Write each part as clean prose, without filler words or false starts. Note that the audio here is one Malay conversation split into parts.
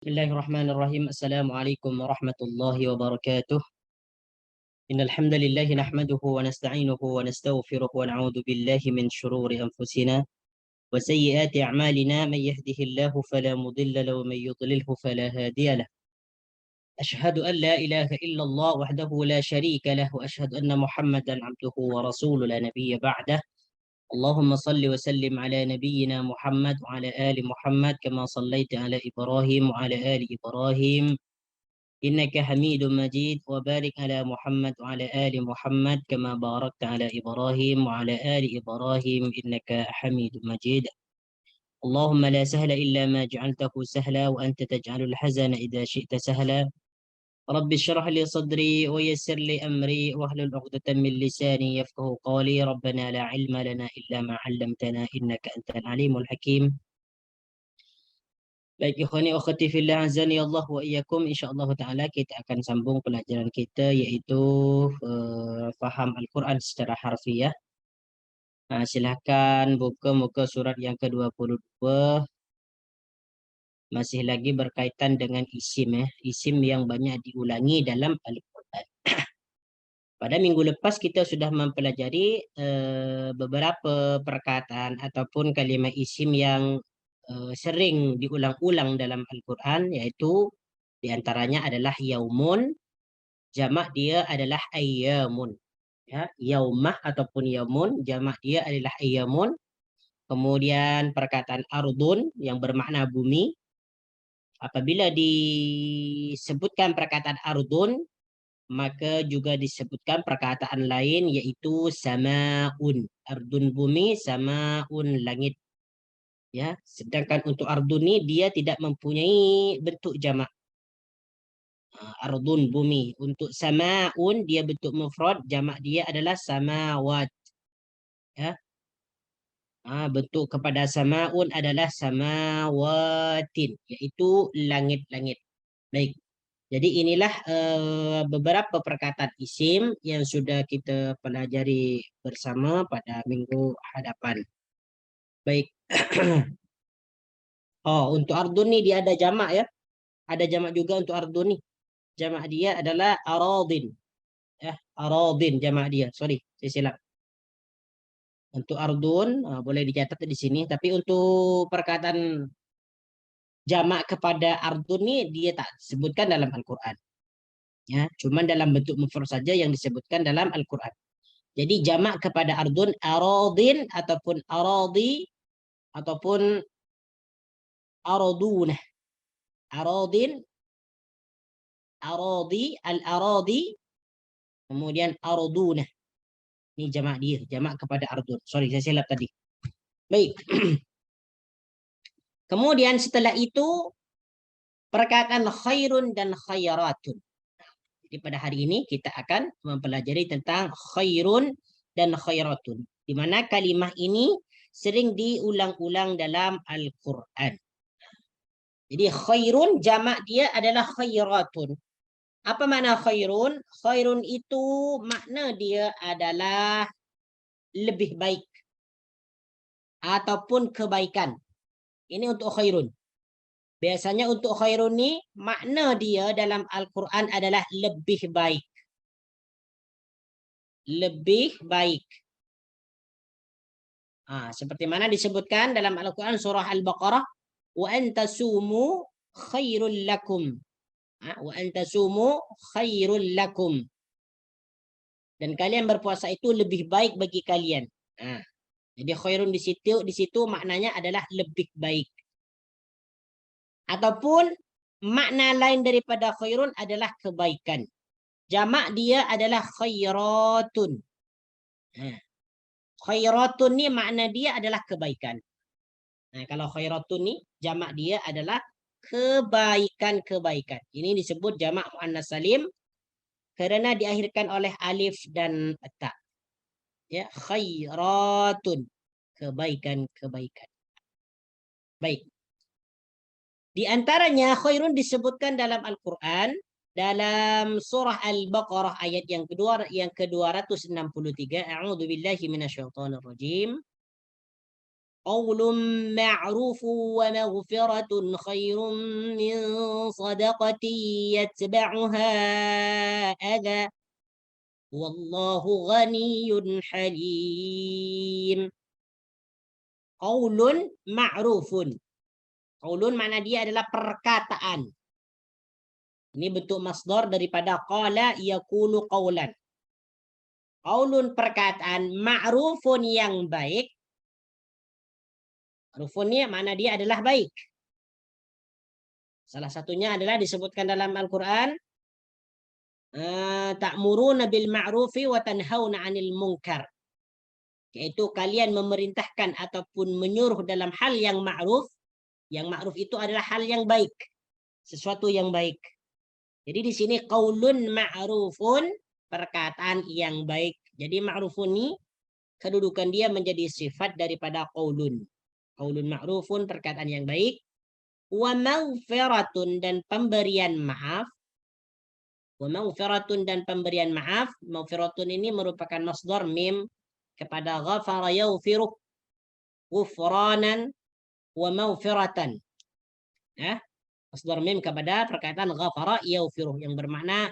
بسم الله الرحمن الرحيم. السلام عليكم ورحمة الله وبركاته. إن الحمد لله نحمده ونستعينه ونستغفره ونعوذ بالله من شرور أنفسنا وسيئات أعمالنا. من يهده الله فلا مضل له ومن يضلله فلا هادي له. أشهد أن لا إله إلا الله وحده لا شريك له، وأشهد أن محمدا عبده ورسوله لا نبي بعده. اللهم صل وسلم على نبينا محمد وعلى آل محمد كما صليت على إبراهيم وعلى آل إبراهيم إنك حميد مجيد، وبارك على محمد وعلى آل محمد كما باركت على إبراهيم وعلى آل إبراهيم إنك حميد مجيد. اللهم لا سهل إلا ما جعلته سهلا، وأنت تجعل الحزن إذا شئت سهلا. رب اشرح لي صدري ويسر لي أمري واحلل عقدة من لساني يفقه قولي. ربنا لا علم لنا إلا ما علمتنا إنك أنت العليم الحكيم. Baik, ikhwani akhwati fillah azani Allah wa iyyakum. Insyaallah taala kita akan sambung pelajaran kita, yaitu faham Al-Qur'an secara harfiah. Nah, silahkan buka muka surat yang ke-22. Masih lagi berkaitan dengan isim ya. Isim yang banyak diulangi dalam Al-Qur'an. Pada minggu lepas kita sudah mempelajari beberapa perkataan ataupun kalimat isim yang sering diulang-ulang dalam Al-Quran, yaitu diantaranya adalah yaumun, jamak dia adalah ayyamun. Ya, yaumah ataupun yaumun, jamak dia adalah ayyamun. Kemudian perkataan ardun yang bermakna bumi. Apabila disebutkan perkataan ardun, maka juga disebutkan perkataan lain, yaitu samaun. Ardun bumi, samaun langit. Ya, sedangkan untuk ardun ini dia tidak mempunyai bentuk jamak. Ardun bumi. Untuk samaun dia bentuk mufrad, jamak dia adalah samawat. Ya. Bentuk kepada samaun adalah samawatin, yaitu langit-langit. Baik. Jadi inilah beberapa perkataan isim yang sudah kita pelajari bersama pada minggu hadapan. Baik. Untuk ardun ni dia ada jamak ya. Ada jamak juga untuk ardun ni. Jamak dia adalah aradin. Ya, aradin jamak dia. Sorry, saya silap. Untuk ardun boleh dicatat di sini, tapi untuk perkataan jamak kepada ardun ni dia tak sebutkan dalam Al-Qur'an. Ya, cuman dalam bentuk mufrad saja yang disebutkan dalam Al-Qur'an. Jadi jamak kepada ardun aradin ataupun aradi ataupun aradunah. Aradin, aradi, al-aradi, kemudian ardunah. Ini jamak dia, jamak kepada ardun. Sorry, saya silap tadi. Baik. Kemudian setelah itu perkataan khairun dan khairatun. Jadi pada hari ini kita akan mempelajari tentang khairun dan khairatun, di mana kalimah ini sering diulang-ulang dalam Al-Qur'an. Jadi khairun jamak dia adalah khairatun. Apa makna khairun? Khairun itu makna dia adalah lebih baik ataupun kebaikan. Ini untuk khairun. Biasanya untuk khairun ni makna dia dalam Al-Quran adalah lebih baik. Lebih baik. Seperti mana disebutkan dalam Al-Quran surah Al-Baqarah, wa antasumu khairul lakum. Wa antasumu khairul lakum. Dan kalian berpuasa itu lebih baik bagi kalian. Jadi khairun di situ maknanya adalah lebih baik. Ataupun makna lain daripada khairun adalah kebaikan. Jamak dia adalah khairatun. Khairatun ni makna dia adalah kebaikan. Kalau khairatun ni jamak dia adalah kebaikan-kebaikan. Ini disebut jamak muannas salim kerana diakhirkan oleh alif dan ta. Ya, khairatun, kebaikan-kebaikan. Baik. Di antaranya khairun disebutkan dalam Al-Qur'an dalam surah Al-Baqarah ayat yang ke-263. A'udzubillahi minasyaitonir rajim. Qaulun ma'rufun wa maghfiratun khairun min sadaqati yatba'uha adha. Wallahu ghaniyyun halim. Qaulun ma'rufun. Qaulun makna dia adalah perkataan. Ini bentuk masdar daripada qala yaqulu qaulan. Qaulun perkataan, ma'rufun yang baik. Ma'rufunnya makna dia adalah baik. Salah satunya adalah disebutkan dalam Al-Quran, ta'muruna bil ma'rufi wa tanhauna 'anil munkar. Yaitu kalian memerintahkan ataupun menyuruh dalam hal yang ma'ruf. Yang ma'ruf itu adalah hal yang baik, sesuatu yang baik. Jadi di sini qaulun ma'rufun, perkataan yang baik. Jadi ma'rufun ini kedudukan dia menjadi sifat daripada qaulun. Qaulun ma'rufun, perkataan yang baik. Wa maghfiratun, dan pemberian maaf. Wa maghfiratun, dan pemberian maaf. Maghfiratun ini merupakan masdar mim kepada ghafara yaghfiru, ghufranan wa maghfiratan. Ya, masdar mim kepada perkataan ghafara yaghfiru yang bermakna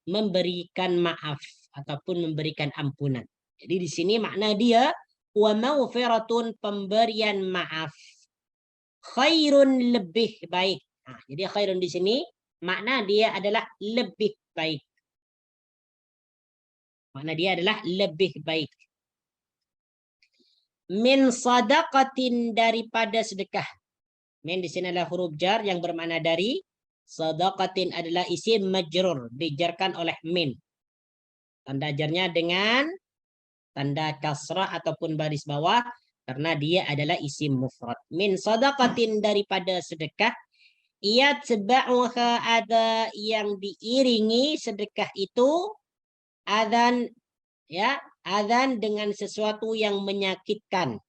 memberikan maaf ataupun memberikan ampunan. Jadi di sini makna dia wa maghfiratun, pemberian maaf. Khairun, lebih baik. Nah, jadi khairun di sini makna dia adalah lebih baik. Makna dia adalah lebih baik. Min sadaqatin, daripada sedekah. Min di sini adalah huruf jar yang bermakna dari. Sadaqatin adalah isim majrur, dijarkan oleh min. Tanda jarnya dengan tanda kasrah ataupun baris bawah karena dia adalah isim mufrad. Min sadaqatin, daripada sedekah. Yatba'uha, ada yang diiringi sedekah itu adzan, ya, adzan dengan sesuatu yang menyakitkan.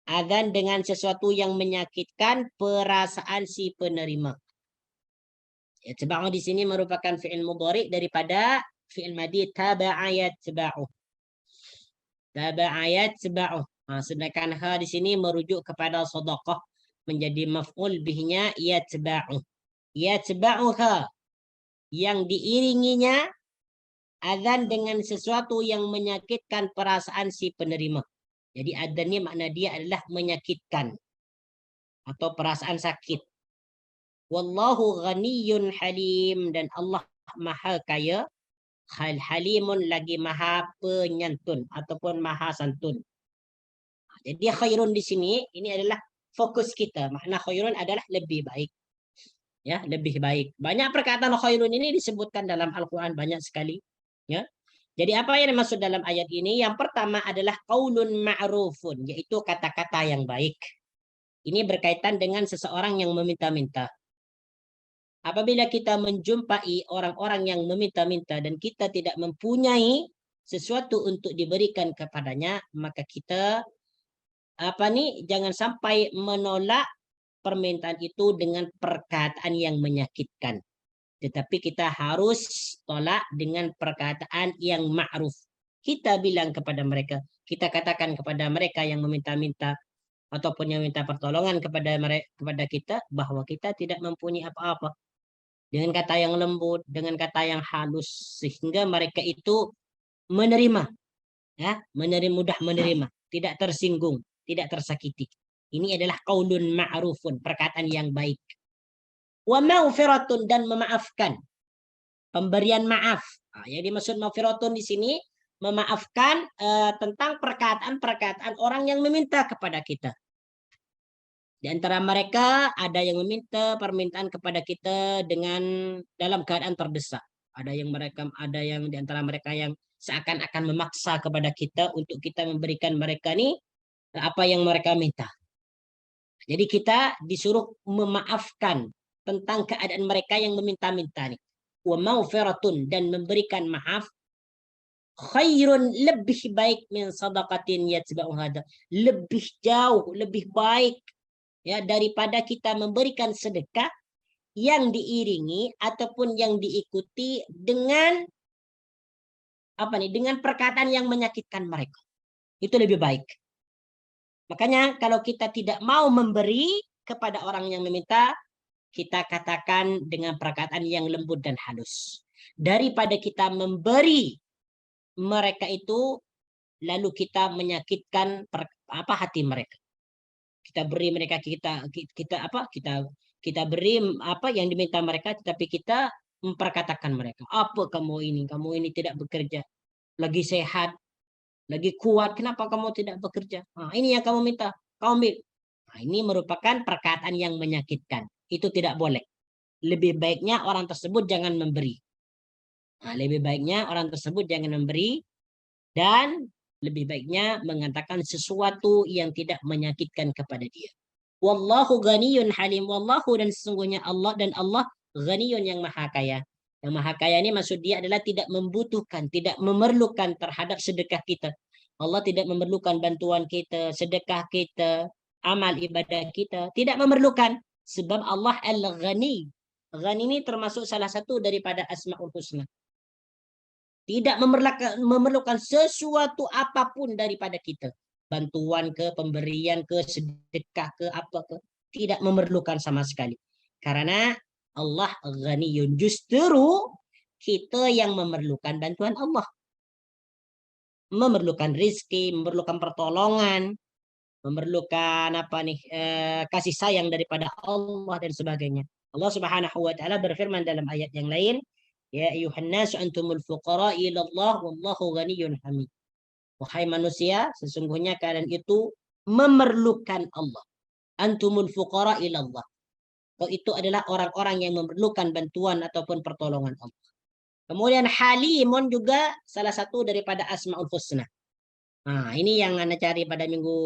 Adzan dengan sesuatu yang menyakitkan perasaan si penerima. Yatba'u di sini merupakan fi'il mudhari daripada fi'il madhi taba'a yatba'u. Taba'a yatba'u. Sedangkan ha di sini merujuk kepada sedekah, menjadi maf'ul bihnya yatba'u. Yatba'uha, yang diiringinya adzan dengan sesuatu yang menyakitkan perasaan si penerima. Jadi adzan ini makna dia adalah menyakitkan atau perasaan sakit. Wallahu ghaniyyun halim, dan Allah maha kaya, halimun, lagi maha penyantun ataupun maha santun. Jadi khairun di sini ini adalah fokus kita. Makna khairun adalah lebih baik. Ya, lebih baik. Banyak perkataan khairun ini disebutkan dalam Al-Qur'an banyak sekali, ya. Jadi apa yang dimaksud dalam ayat ini? Yang pertama adalah qaulun ma'rufun, yaitu kata-kata yang baik. Ini berkaitan dengan seseorang yang meminta-minta. Apabila kita menjumpai orang-orang yang meminta-minta dan kita tidak mempunyai sesuatu untuk diberikan kepadanya, maka kita jangan sampai menolak permintaan itu dengan perkataan yang menyakitkan. Tetapi kita harus tolak dengan perkataan yang ma'ruf. Kita bilang kepada mereka, kita katakan kepada mereka yang meminta-minta ataupun yang minta pertolongan kepada kita bahwa kita tidak mempunyai apa-apa. Dengan kata yang lembut, dengan kata yang halus, sehingga mereka itu menerima, ya, mudah menerima, tidak tersinggung, tidak tersakiti. Ini adalah qaulun ma'rufun, perkataan yang baik. Wa maghfiratun, dan memaafkan, pemberian maaf. Yang dimaksud maghfiratun di sini memaafkan tentang perkataan-perkataan orang yang meminta kepada kita. Di antara mereka ada yang meminta permintaan kepada kita dengan dalam keadaan terdesak. Ada yang di antara mereka yang seakan-akan memaksa kepada kita untuk kita memberikan mereka nih apa yang mereka minta. Jadi kita disuruh memaafkan tentang keadaan mereka yang meminta-minta nih. Wa maghfiratun, dan memberikan maaf, khairun, lebih baik, min sadaqatin yatba'u hada, lebih jauh, lebih baik, ya, daripada kita memberikan sedekah yang diiringi ataupun yang diikuti dengan dengan perkataan yang menyakitkan mereka. Itu lebih baik. Makanya kalau kita tidak mau memberi kepada orang yang meminta, kita katakan dengan perkataan yang lembut dan halus. Daripada kita memberi mereka itu, lalu kita menyakitkan hati mereka. Kita beri mereka, kita beri apa yang diminta mereka, tapi kita memperkatakan mereka, apa kamu ini tidak bekerja, lagi sehat, lagi kuat, kenapa kamu tidak bekerja? Nah, ini yang kamu minta, kamu ambil. Nah, ini merupakan perkataan yang menyakitkan. Itu tidak boleh. Lebih baiknya orang tersebut jangan memberi. Nah, lebih baiknya orang tersebut jangan memberi, dan lebih baiknya mengatakan sesuatu yang tidak menyakitkan kepada dia. Wallahu ghaniyun halim. Wallahu, dan sesungguhnya Allah, dan Allah ghaniyun, yang maha kaya. Yang maha kaya ini maksud dia adalah tidak membutuhkan, tidak memerlukan terhadap sedekah kita. Allah tidak memerlukan bantuan kita, sedekah kita, amal ibadah kita. Tidak memerlukan. Sebab Allah al-ghani. Ghani ini termasuk salah satu daripada Asma'ul Husna. Tidak memerlukan sesuatu apapun daripada kita. Bantuan ke, pemberian ke, sedekah ke, apa ke. Tidak memerlukan sama sekali. Karena Allah ghaniyun. Justru kita yang memerlukan bantuan Allah. Memerlukan rizki, memerlukan pertolongan, memerlukan kasih sayang daripada Allah dan sebagainya. Allah Subhanahu wa taala berfirman dalam ayat yang lain, ya ayuhan nasu antumul fuqara ila Allah wallahu ghaniyyun hamid. Wahai manusia, sesungguhnya kalian itu memerlukan Allah. Antumul fuqara ila Allah. Kau itu adalah orang-orang yang memerlukan bantuan ataupun pertolongan Allah. Kemudian halimun juga salah satu daripada Asmaul Husna. Nah, ini yang Anda cari pada minggu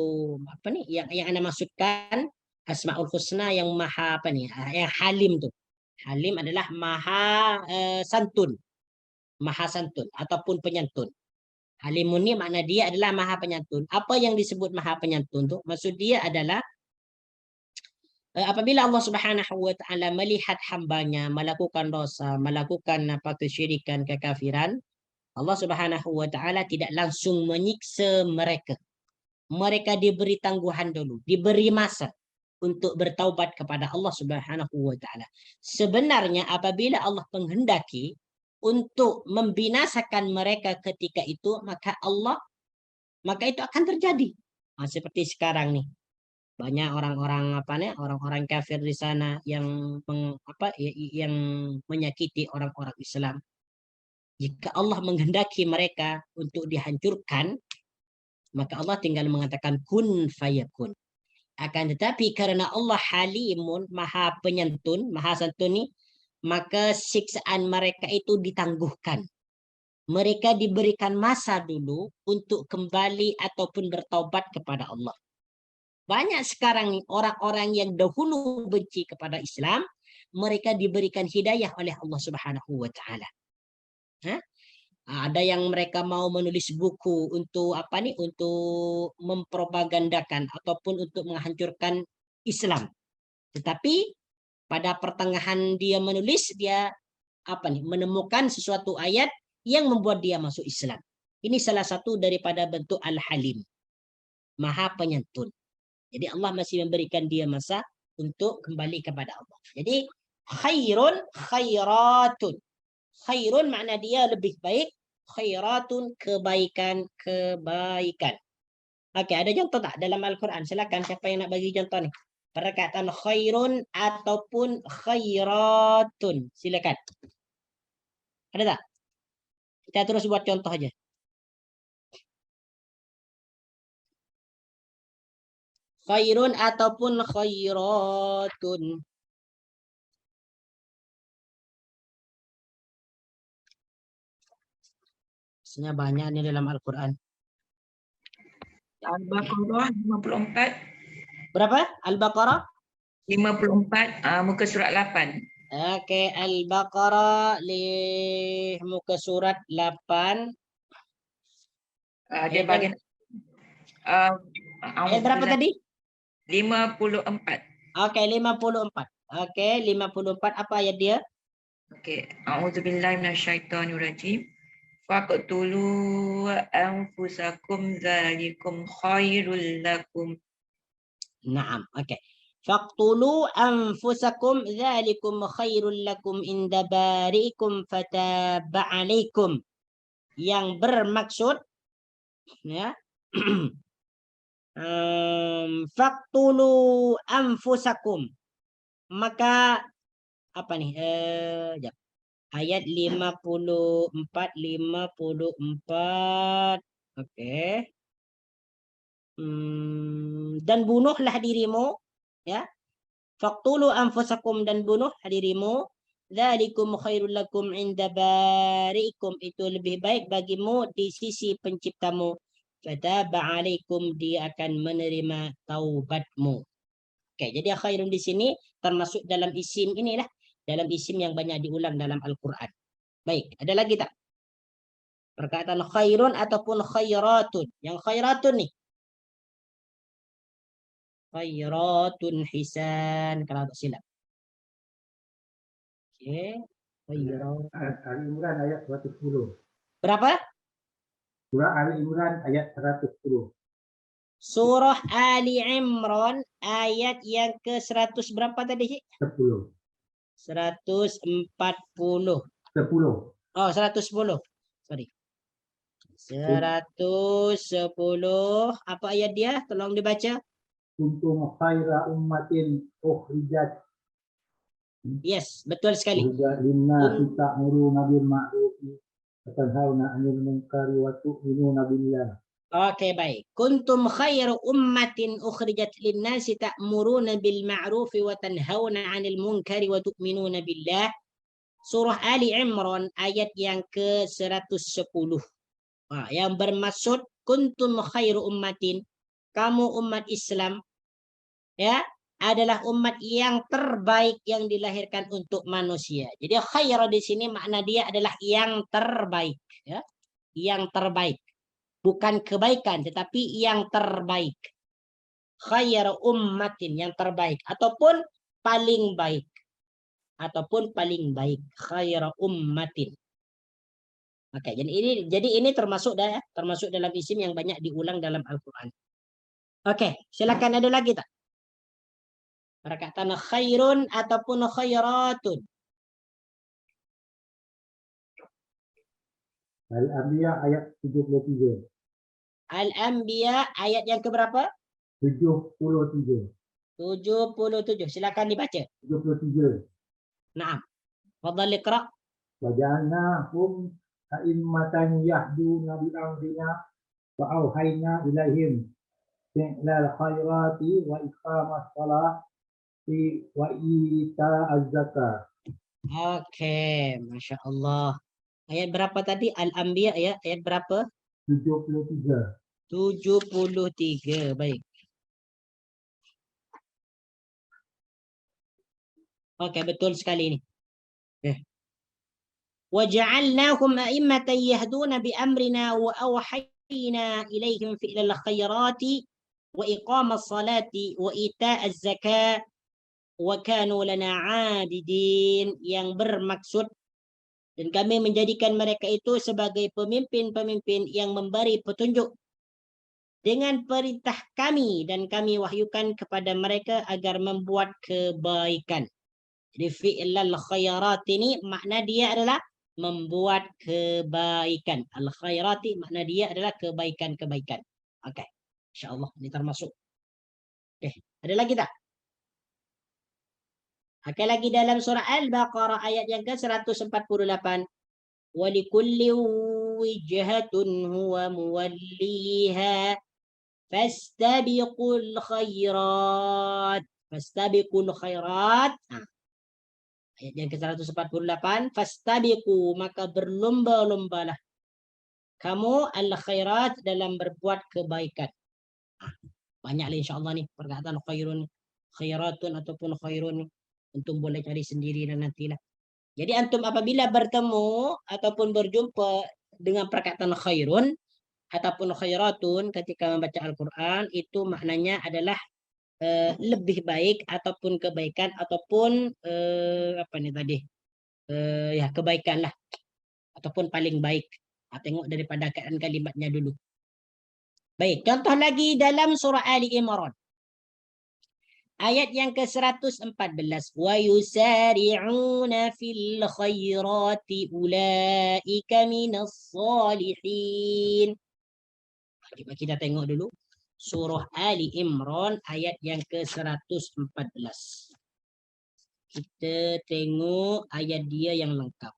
apa nih? Yang Anda maksudkan Asmaul Husna yang maha apa nih? Yang halim tuh. Halim adalah maha santun. Maha santun ataupun penyantun. Halimun ini makna dia adalah maha penyantun. Apa yang disebut maha penyantun tuh? Maksud dia adalah apabila Allah Subhanahu wa taala melihat hambanya melakukan dosa, melakukan kesyirikan, kekafiran, Allah Subhanahu wa taala tidak langsung menyiksa mereka. Mereka diberi tangguhan dulu, diberi masa untuk bertaubat kepada Allah Subhanahu wa taala. Sebenarnya apabila Allah menghendaki untuk membinasakan mereka ketika itu, maka itu akan terjadi. Nah, seperti sekarang nih. Banyak orang-orang kafir di sana yang yang menyakiti orang-orang Islam. Jika Allah menghendaki mereka untuk dihancurkan, maka Allah tinggal mengatakan kun fayakun. Akan tetapi karena Allah halimun, maha penyantun, maha santuni, maka siksaan mereka itu ditangguhkan. Mereka diberikan masa dulu untuk kembali ataupun bertaubat kepada Allah. Banyak sekarang orang-orang yang dahulu benci kepada Islam, mereka diberikan hidayah oleh Allah Subhanahu wa taala. Ada yang mereka mau menulis buku untuk untuk mempropagandakan ataupun untuk menghancurkan Islam. Tetapi pada pertengahan dia menulis, dia menemukan sesuatu ayat yang membuat dia masuk Islam. Ini salah satu daripada bentuk Al-Halim, Maha Penyantun. Jadi Allah masih memberikan dia masa untuk kembali kepada Allah. Jadi khairun khairatun. Khairun makna dia lebih baik, khairatun kebaikan. Oke, ada contoh tak dalam Al-Quran? Silakan, siapa yang nak bagi contoh nih? Perkataan khairun ataupun khairatun. Silakan. Ada tak? Kita terus buat contoh aja. Khairun ataupun khairatun. Sebenarnya banyak nih dalam Al-Quran. Al-Baqarah 54. Berapa? Al-Baqarah? 54, muka surat 8. Oke, Al-Baqarah muka surat 8. Dia bagian ayat berapa tadi? 54. Oke, 54. Oke, 54 apa ayat dia? Oke, a'udzubillahi minasyaitonirrajim. Faqtulu anfusakum dzalikum khairul lakum Naam. Okey. Faqtulu anfusakum dzalikum khairul lakum inda bari'ikum fataba 'alaikum. Yang bermaksud ya faqtulu anfusakum. Maka apa nih? Jap. Ayat 54. Okey. Dan bunuhlah dirimu ya. Faqtulu anfusakum, dan bunuhlah dirimu. Dzalikum khairul lakum inda bari'ikum, itu lebih baik bagimu di sisi penciptamu. Fataba 'alaikum, dia akan menerima taubatmu. Oke, jadi khairun di sini termasuk dalam isim inilah, dalam isim yang banyak diulang dalam Al-Qur'an. Baik, ada lagi tak? Perkataan khairun ataupun khairatun. Yang khairatun nih. Khairatun hisan, kalau tak silap. Oke. Khairatun. Ali Imran ayat 110. Berapa? Surah Ali Imran ayat 110. Surah Ali Imran ayat yang ke-100 berapa tadi? 10. 140. 10. Oh, 110. Sorry. 110. Apa ayat dia? Tolong dibaca. Kuntum khaira ummatin ukhrijat. Yes, betul sekali. Ukhrijat linnasi ta'muruna bil ma'rufi wa tanhauna 'anil munkari wa tu'minuna billah. Oke, baik. Kuntum khairu ummatin ukhrijat linnasi ta'muruna bil ma'rufi wa tanhauna 'anil munkari wa tu'minuna billah. Surah Ali Imran ayat yang ke-110. Yang bermaksud kuntum khairu ummatin, kamu umat Islam ya adalah umat yang terbaik yang dilahirkan untuk manusia. Jadi khair di sini makna dia adalah yang terbaik ya. Yang terbaik. Bukan kebaikan tetapi yang terbaik. Khair ummatin, yang terbaik ataupun paling baik. Ataupun paling baik. Khair ummatin. Oke, jadi ini termasuk dalam isim yang banyak diulang dalam Al-Qur'an. Oke, silakan, ada lagi tak? Perkataan khairun ataupun khairatun. Al-Anbiya ayat 73. Al-Anbiya ayat yang keberapa? 73. 77. Silakan dibaca. 73. Naam. Fadhal iqra. Wa ja'alnahum a'immatan yahduna bi amrina wa auhayna ilaihim fi'lal khairati wa iqamas sholati wa ita'az zakah. Oke, Masya Allah. Ayat berapa tadi? Al-Anbiya ya, ayat berapa? 73. 73. Baik. Oke, betul sekali ini. وَجَعَلْنَاهُمْ أَئِمَّةً يَهْدُونَ بِأَمْرِنَا وَأَوْحَيْنَا إِلَيْهِمْ فِعْلَ الْخَيْرَاتِ وَإِقَامَ الصَّلَاةِ وَإِيتَاءَ الزَّكَاةِ وَكَانُوا لَنَا عَابِدِينَ. Yang bermaksud, dan kami menjadikan mereka itu sebagai pemimpin-pemimpin yang memberi petunjuk dengan perintah kami, dan kami wahyukan kepada mereka agar membuat kebaikan. Jadi fi'lal khairat ini makna dia adalah membuat kebaikan. Al khairati makna dia adalah kebaikan-kebaikan. Oke. Insyaallah ini termasuk. Oke, ada lagi tak? Oke, lagi dalam surah Al-Baqarah ayat yang ke-148. Walikulli wijhatun huwa muwalliha fastabiqul khairat. Fastabiqul khairat. Ayat yang ke-148, fastabiqu, maka berlomba-lombalah kamu al-khairat, dalam berbuat kebaikan. Banyaklah insya-Allah nih perkataan khairun, khairatun ataupun khairun, antum boleh cari sendiri dan nantilah. Jadi antum apabila bertemu ataupun berjumpa dengan perkataan khairun ataupun khairatun ketika membaca Al-Qur'an, itu maknanya adalah lebih baik ataupun kebaikan ataupun apa nih tadi, ya kebaikan lah ataupun paling baik. Tengok daripada keadaan kalimatnya dulu. Baik, contoh lagi dalam surah Ali Imran Ayat yang ke-114. Wa yusari'una fil khairati ulaika minas salihin. Coba kita tengok dulu. Surah Ali Imran ayat yang ke-114. Kita tengok ayat dia yang lengkap.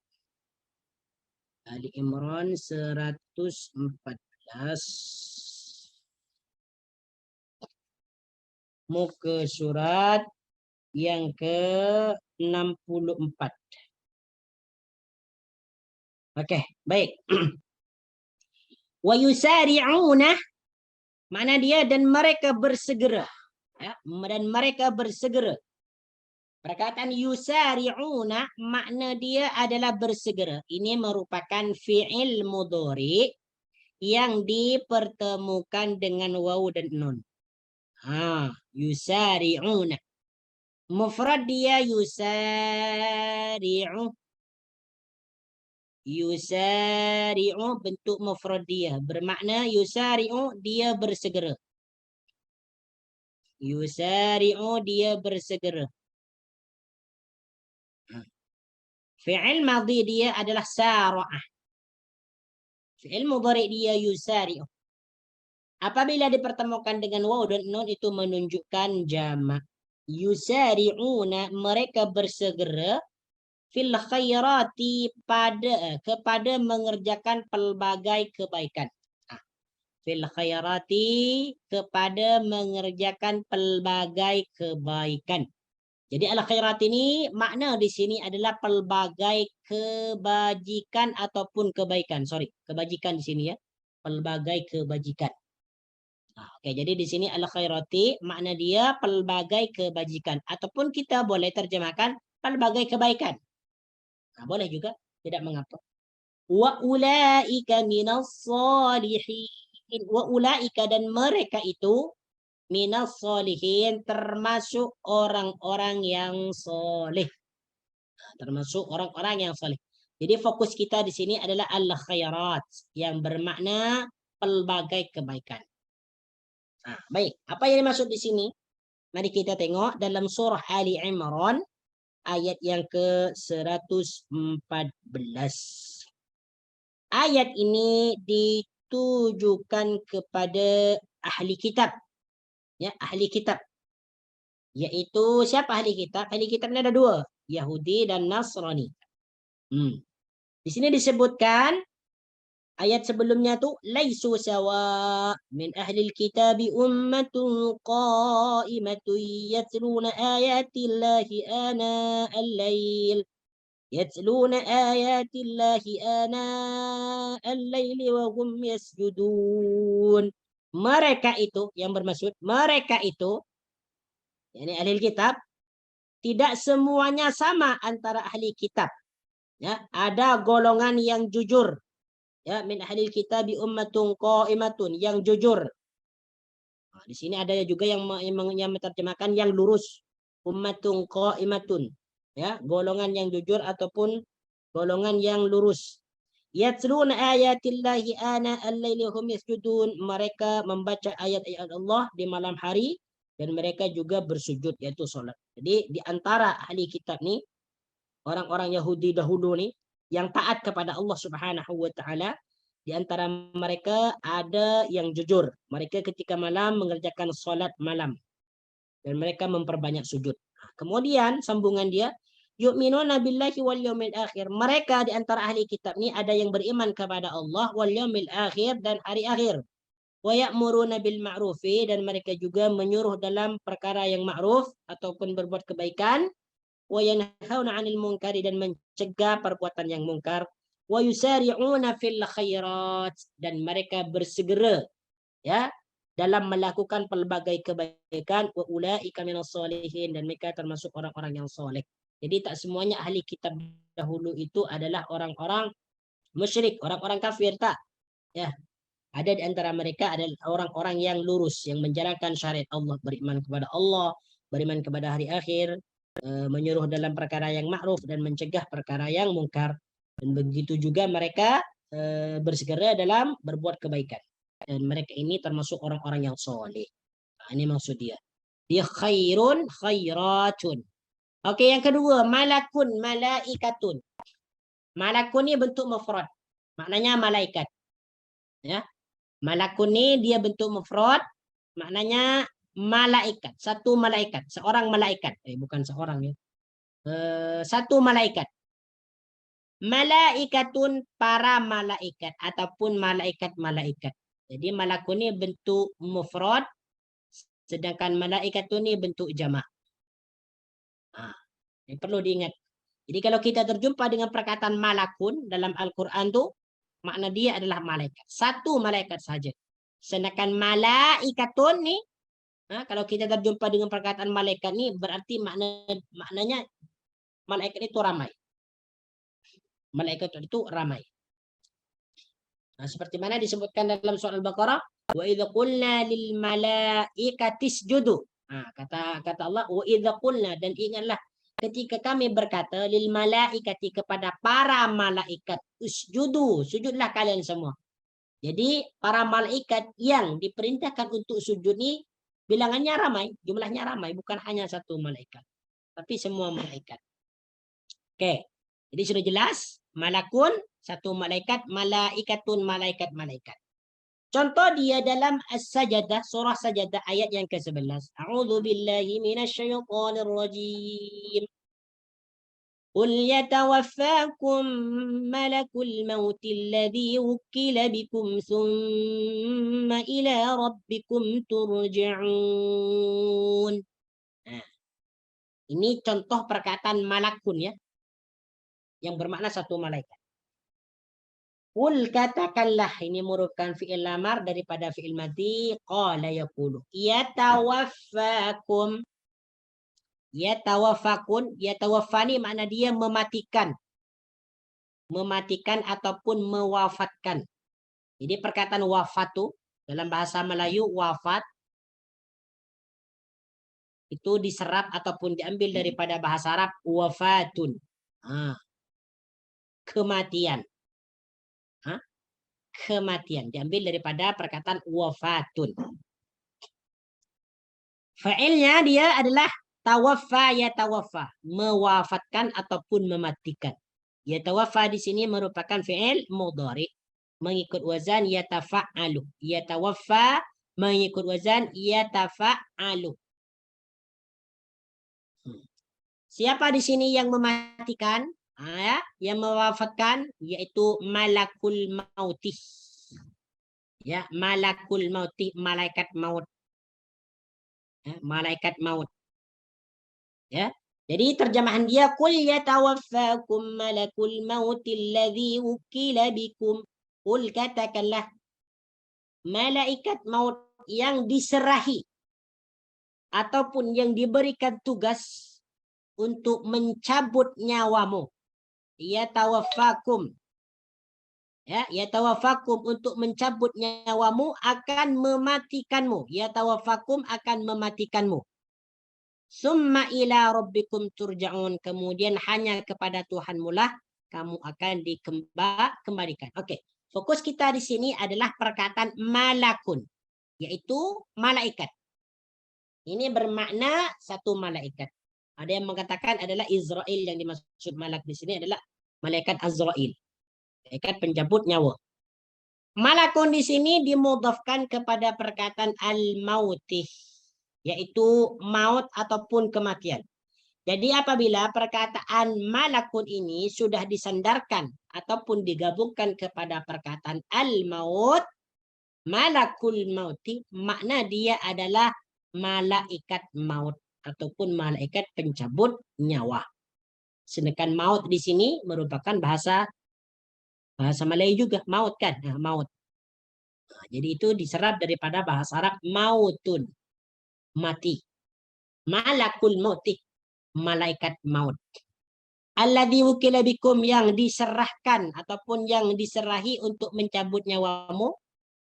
Ali Imran 114. Muka surat yang ke-64. Okey, baik. Wa yusari'una, makna dia dan mereka bersegera. Ya, dan mereka bersegera. Perkataan yusari'una makna dia adalah bersegera. Ini merupakan fi'il mudhari yang dipertemukan dengan waw dan nun. Yusari'una. Mufrad dia yusari'u. Yusari'u bentuk mufrad dia. Bermakna yusari'u dia bersegera. Yusari'u dia bersegera. Fi'il madhi dia adalah sara'ah. Fi'il mudhari dia yusari'u. Apabila dipertemukan dengan waw dan nun itu menunjukkan jamak. Yusari'una, mereka bersegera fil khairati kepada mengerjakan pelbagai kebaikan. Fil khairati kepada mengerjakan pelbagai kebaikan. Jadi al khairat ini makna di sini adalah pelbagai kebajikan ataupun kebaikan. Kebajikan di sini ya. Pelbagai kebajikan. Oke, jadi di sini al khairati makna dia pelbagai kebajikan ataupun kita boleh terjemahkan pelbagai kebaikan. Boleh juga, tidak mengapa. Wa ulaika minas salihin. Wa ulaika dan mereka itu minas salihin termasuk orang-orang yang soleh. Termasuk orang-orang yang soleh. Jadi fokus kita di sini adalah al khairat yang bermakna pelbagai kebaikan. Baik, apa yang dimaksud di sini? Mari kita tengok dalam surah Ali Imran ayat yang ke-114. Ayat ini ditujukan kepada ahli kitab. Ya, ahli kitab. Yaitu siapa ahli kitab? Ahli kitab ini ada dua, Yahudi dan Nasrani. Di sini disebutkan ayat sebelumnya tu laisu sawa min ahli kitabi ummatun qa'imatun yatluna ayatillahi ana al-lail yatluna ayatillahi ana al-laili wa hum yasjudun. Mereka itu yang bermaksud mereka itu yakni ahli kitab tidak semuanya sama antara ahli kitab. Ya, ada golongan yang jujur. Ya, min ahlil kitabi ummatun qa'imatun yang jujur. Di sini ada juga yang menerjemahkan yang lurus. Ummatun qa'imatun. Ya, golongan yang jujur ataupun golongan yang lurus. Yatluna ayatillahi ana al-laili hum yasjudun. Mereka membaca ayat-ayat Allah di malam hari dan mereka juga bersujud, yaitu salat. Jadi di antara ahli kitab ni orang-orang Yahudi dahulu ni yang taat kepada Allah Subhanahu wa taala, di antara mereka ada yang jujur. Mereka ketika malam mengerjakan solat malam dan mereka memperbanyak sujud. Kemudian sambungan dia, yu'minuna billahi wal yaumil akhir. Mereka di antara ahli kitab ni ada yang beriman kepada Allah wal yaumil akhir dan hari akhir. Wa ya'muruna bil ma'rufi, dan mereka juga menyuruh dalam perkara yang ma'ruf ataupun berbuat kebaikan. Wa yanhauna 'anil munkari, dan mencegah perbuatan yang mungkar. Wa yusari'una fil khairat, dan mereka bersegera ya dalam melakukan pelbagai kebaikan. Wa ulaika minas solihin, dan mereka termasuk orang-orang yang soleh. Jadi tak semuanya ahli kitab dahulu itu adalah orang-orang musyrik, orang-orang kafir, tak. Ya. Ada di antara mereka adalah orang-orang yang lurus, yang menjalankan syariat Allah, beriman kepada Allah, beriman kepada hari akhir, menyuruh dalam perkara yang ma'ruf dan mencegah perkara yang mungkar. Dan begitu juga mereka bersegera dalam berbuat kebaikan. Dan mereka ini termasuk orang-orang yang soleh. Ini maksud dia. Dia khairun, khairatun. Okey, yang kedua, malakun, malaikatun. Malakun ni bentuk mufrad. Maknanya malaikat. Ya. Malakun ni dia bentuk mufrad, maknanya malaikat, satu malaikat, seorang malaikat. Bukan seorang ya. Satu malaikat. Malaikatun, para malaikat ataupun malaikat-malaikat. Jadi malakun ni bentuk mufrad, sedangkan malaikatun ni bentuk jamak. Ini perlu diingat. Jadi kalau kita terjumpa dengan perkataan malakun dalam Al-Quran tu, makna dia adalah malaikat. Satu malaikat saja. Sedangkan malaikatun ni, kalau kita terjumpa dengan perkataan malaikat ni, berarti maknanya malaikat itu ramai. Malaikat itu ramai. Seperti mana disebutkan dalam surah Al-Baqarah, wa idza qulna lil malaikati isjudu. Kata Allah, wa idza qulna, dan ingatlah ketika kami berkata lil malaikati, kepada para malaikat, usjudu, sujudlah kalian semua. Jadi para malaikat yang diperintahkan untuk sujud ni bilangannya ramai, jumlahnya ramai, bukan hanya satu malaikat, tapi semua malaikat. Oke. Jadi sudah jelas, malakun satu malaikat, malaikatun malaikat-malaikat. Contoh dia dalam As-Sajdah, surah Sajdah ayat yang ke-11. A'udzu billahi minasyaitonir rajim. Qul yatawaffakum malakul maut alladhi wukila bikum thumma ila rabbikum turja'un. Ini contoh perkataan malakun ya, yang bermakna satu malaikat. Qul, katakanlah, ini merupakan fi'il lamar daripada fi'il madhi, qala yaqulu. Yatawaffakum. Yatawaffakun, yatawaffani makna dia mematikan. Mematikan ataupun mewafatkan. Jadi perkataan wafatu dalam bahasa Melayu, wafat itu diserap ataupun diambil daripada bahasa Arab wafatun. Kematian. Kematian diambil daripada perkataan wafatun. Fa'ilnya dia adalah tawaffa, yatawaffa, mewafatkan ataupun mematikan. Yatawaffa di sini merupakan fi'il mudhari mengikut wazan yatafa'alu. Yatawaffa mengikut wazan yatafa'alu. Siapa di sini yang mematikan? Yang mewafatkan yaitu malakul mauti. Ya, malakul mauti, malaikat maut. Malaikat maut. Ya. Jadi terjemahan dia, qul yatawaffakum malakul maut alladhi wukila bikum. Qul, katakanlah, malaikat maut yang diserahi ataupun yang diberikan tugas untuk mencabut nyawamu. Yatawaffakum. Ya, yatawaffakum, untuk mencabut nyawamu, akan mematikanmu. Yatawaffakum, akan mematikanmu. Summa ila rabbikum turja'un, kemudian hanya kepada Tuhanmu lah kamu akan dikembalikan. Oke, fokus kita di sini adalah perkataan malakun, yaitu malaikat. Ini bermakna satu malaikat. Ada yang mengatakan adalah Israel, yang dimaksud malak di sini adalah malaikat Azrail, malaikat penjabut nyawa. Malakun di sini dimudhafkan kepada perkataan al-mautih, yaitu maut ataupun kematian. Jadi apabila perkataan malakun ini sudah disandarkan ataupun digabungkan kepada perkataan al-maut, malakul mauti, makna dia adalah malaikat maut ataupun malaikat pencabut nyawa. Sedangkan maut di sini merupakan bahasa Melayu juga, maut kan? Maut. Jadi itu diserap daripada bahasa Arab mautun, mati. Malakul mauti, malaikat maut. Alladzi wukila bikum, yang diserahkan ataupun yang diserahi untuk mencabut nyawamu.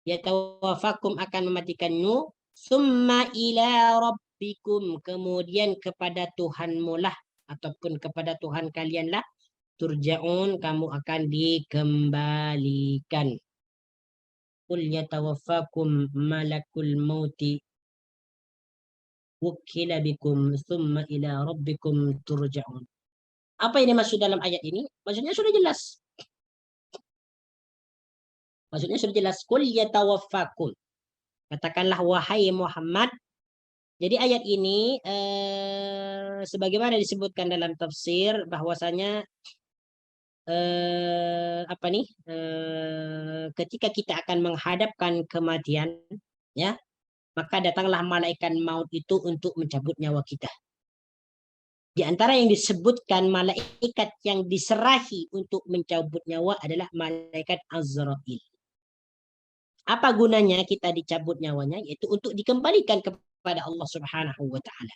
Yatawaffakum, akan mematikanmu. Summa ila rabbikum, kemudian kepada Tuhanmu lah ataupun kepada Tuhan kalian lah, turja'un, kamu akan dikembalikan. Qul yatawaffakum malakul mauti wukila bikum thumma ila rabbikum turja'un. Apa yang dimaksud dalam ayat ini? Maksudnya sudah jelas. Maksudnya sudah jelas. Qul yatawaffakum. Katakanlah wahai Muhammad. Jadi ayat ini sebagaimana disebutkan dalam tafsir bahwasanya ketika kita akan menghadapkan kematian, ya, maka datanglah malaikat maut itu untuk mencabut nyawa kita. Di antara yang disebutkan malaikat yang diserahi untuk mencabut nyawa adalah malaikat Azrail. Apa gunanya kita dicabut nyawanya? Yaitu untuk dikembalikan kepada Allah Subhanahu wa taala.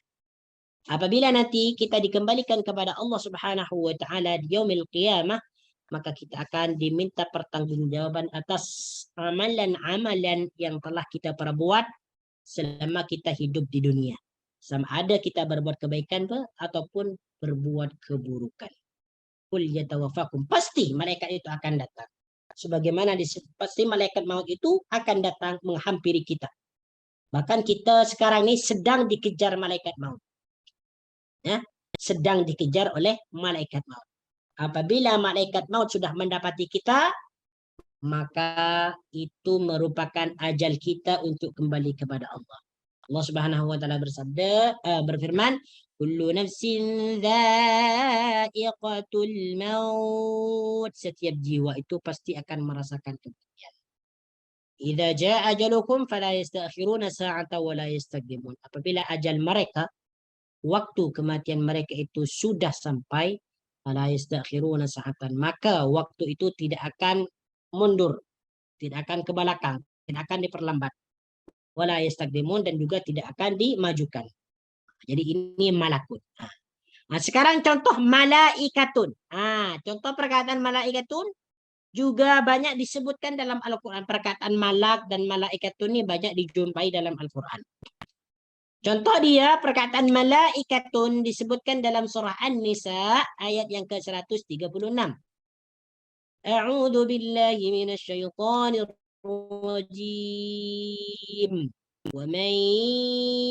Apabila nanti kita dikembalikan kepada Allah Subhanahu wa taala di yaumil qiyamah, maka kita akan diminta pertanggungjawaban atas amalan-amalan yang telah kita perbuat selama kita hidup di dunia. Sama ada kita berbuat kebaikan ataupun berbuat keburukan. Qul yatawaffakum. Pasti malaikat itu akan datang. Sebagaimana pasti malaikat maut itu akan datang menghampiri kita. Bahkan kita sekarang ini sedang dikejar malaikat maut. Ya, sedang dikejar oleh malaikat maut. Apabila malaikat maut sudah mendapati kita, maka itu merupakan ajal kita untuk kembali kepada Allah. Allah Subhanahu wa taala berfirman, kullu nafsin dha'iqatul maut. Setiap jiwa itu pasti akan merasakan kematian. Idza jaa ajalukum fala yastakhiruna sa'atan wa la yastaqdimun. Apabila ajal mereka, waktu kematian mereka itu sudah sampai, fala yastakhiruna sa'atan, maka waktu itu tidak akan mundur, tidak akan ke belakang, tidak akan diperlambat. Wala yastaqdimun, dan juga tidak akan dimajukan. Jadi ini malakut. Nah, sekarang contoh malaikatun. Contoh perkataan malaikatun juga banyak disebutkan dalam Al-Quran. Perkataan malak dan malaikatun ini banyak dijumpai dalam Al-Quran. Contoh dia, perkataan malaikatun disebutkan dalam surah An-Nisa ayat yang ke-136. A'udzu billahi minasyaitonir rajim. ومن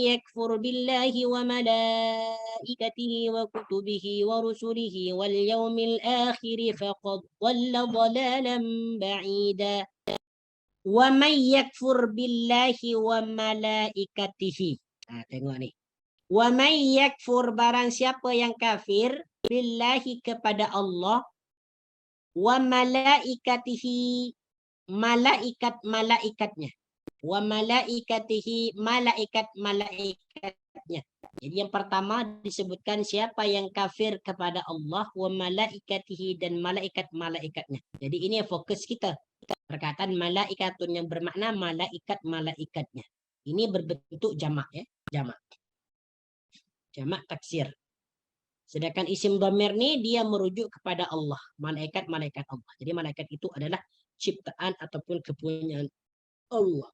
يكفر بالله وملائكته وكتبه ورسله واليوم الآخر فقد ضل ضلالا بعيدا. ومن يكفر بالله وملائكته. Tengok nih. ومن يكفر, barang siapa yang kafir, billahi, kepada Allah, wa malaikatihi, malaikat-malaikatnya, wa malaikatihi, malaikat-malaikatnya. Jadi yang pertama disebutkan siapa yang kafir kepada Allah, wa malaikatihi, dan malaikat-malaikatnya. Jadi ini fokus kita. Perkataan malaikatun yang bermakna malaikat-malaikatnya. Ini berbentuk jamak, ya, jamak. Jamak taksir. Sedangkan isim dhamir ini dia merujuk kepada Allah, malaikat-malaikat Allah. Jadi malaikat itu adalah ciptaan ataupun kepunyaan Allah.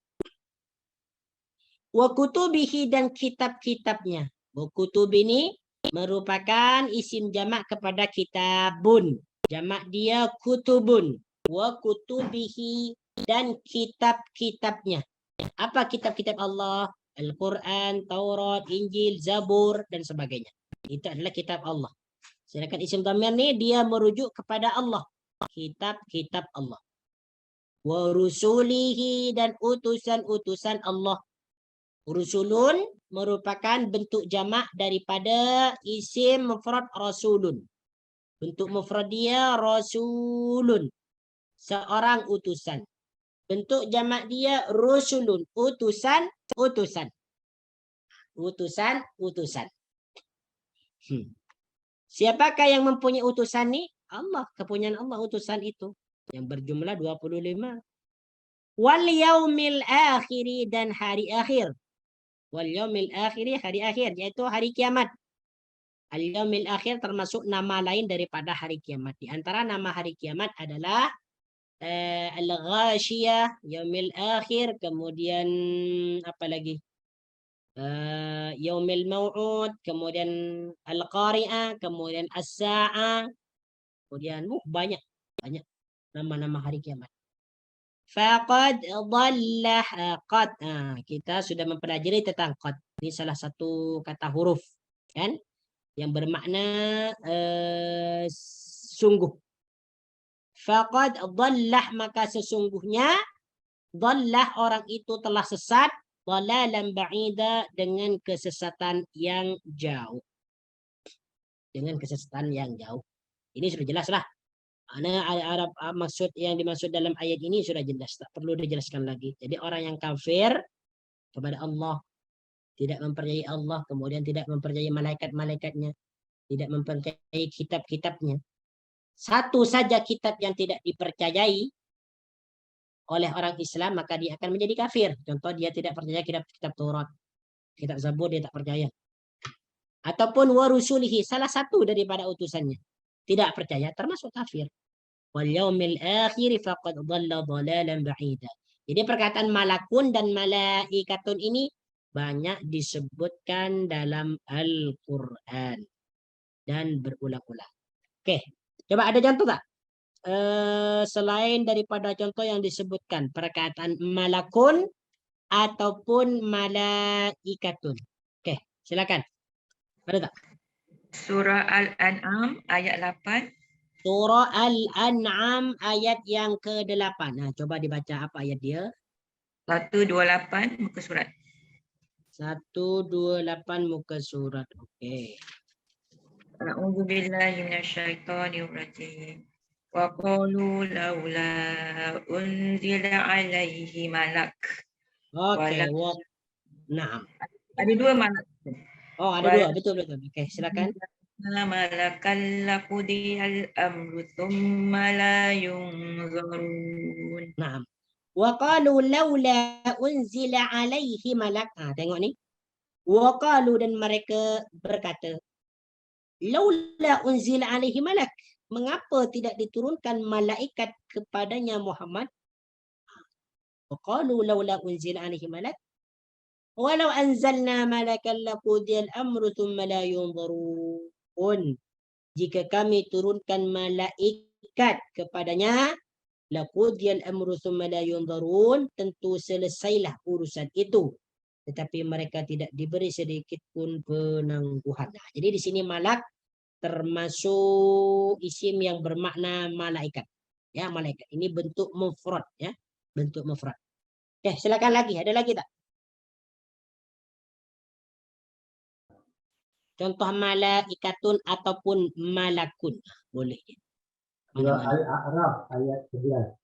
Wa kutubihi, dan kitab-kitabnya. Wa kutub ini merupakan isim jamak kepada kitabun. Jamak dia kutubun. Wa kutubihi, dan kitab-kitabnya. Apa kitab-kitab Allah? Al-Quran, Taurat, Injil, Zabur, dan sebagainya. Itu adalah kitab Allah. Sedangkan isim dhamir ini dia merujuk kepada Allah. Kitab-kitab Allah. Wa rusulihi, dan utusan-utusan Allah. Rusulun merupakan bentuk jamak daripada isim mufrad rasulun. Bentuk mufrad dia rasulun, seorang utusan. Bentuk jamak dia rusulun, utusan, utusan. Utusan, utusan. Siapakah yang mempunyai utusan ini? Allah, kepunyaan Allah utusan itu yang berjumlah 25. Wal yaumil akhiri, dan hari akhir. Wal yaumil akhiri, hari akhir, yaitu hari kiamat. Al yaumil akhir termasuk nama lain daripada hari kiamat. Di antara nama hari kiamat adalah al-ghashiyah, yaumil akhir, kemudian apa lagi? Yaumil mau'ud, kemudian al-qari'ah, kemudian as-sa'ah, kemudian banyak nama-nama hari kiamat. Faqad dhalla qad. Kita sudah mempelajari tentang qad. Ini salah satu kata huruf, kan? Yang bermakna sungguh. Faqad dhallah, maka sesungguhnya dhallah orang itu telah sesat, dhalalan ba'ida, dengan kesesatan yang jauh. Dengan kesesatan yang jauh. Ini sudah jelas lah. Arab maksud yang dimaksud dalam ayat ini sudah jelas, tak perlu dijelaskan lagi. Jadi orang yang kafir kepada Allah, tidak mempercayai Allah, kemudian tidak mempercayai malaikat-malaikatnya, tidak mempercayai kitab-kitabnya. Satu saja kitab yang tidak dipercayai oleh orang Islam, maka dia akan menjadi kafir. Contoh, dia tidak percaya kitab-kitab Taurat, kitab Zabur dia tak percaya. Ataupun warusulihi, salah satu daripada utusannya, tidak percaya, termasuk kafir. Wal yaumil akhir faqad dhalla dhalalan ba'ida. Jadi perkataan malakun dan malaikatun ini banyak disebutkan dalam Al-Qur'an dan berulang-ulang. Oke, coba ada contoh tak? Selain daripada contoh yang disebutkan, perkataan malakun ataupun malaikatun. Oke, silakan. Ada tak? Surah Al-An'am ayat 8. Surah Al-An'am ayat yang ke-8. Nah, coba dibaca apa ayat dia? 128 muka surat. 128 muka surat. Okey. A'udzu billahi minasyaitonir rajim. Wa qalu laula unzila alaihi malak. Okey, Naam. Ada dua malak. Oh, ada dua. Betul. Okey, silakan. Malakal laqudiyal amru thumma la yunzarun. Naam. Wa qalu laula unzila alaihi malak. Tengok ni. Wa qalu, dan mereka berkata, laula unzila alaihi malak. Mengapa tidak diturunkan malaikat kepadanya Muhammad? Wa qalu laula unzila alaihi malak. Walau anzalna malakan laqudiyal amru thumma la yunzarun. Jika kami turunkan malaikat kepadanya, laqudiyal amru thumma la yunzarun, tentu selesailah urusan itu, tetapi mereka tidak diberi sedikit pun penangguhan. Nah, jadi di sini malak termasuk isim yang bermakna malaikat. Ya, malaikat. Ini bentuk mufrad, ya. Bentuk mufrad. Oke, silakan lagi. Ada lagi tak? Contoh malaikatun ataupun malakun. Boleh. Surah Al-A'raf ayat 11.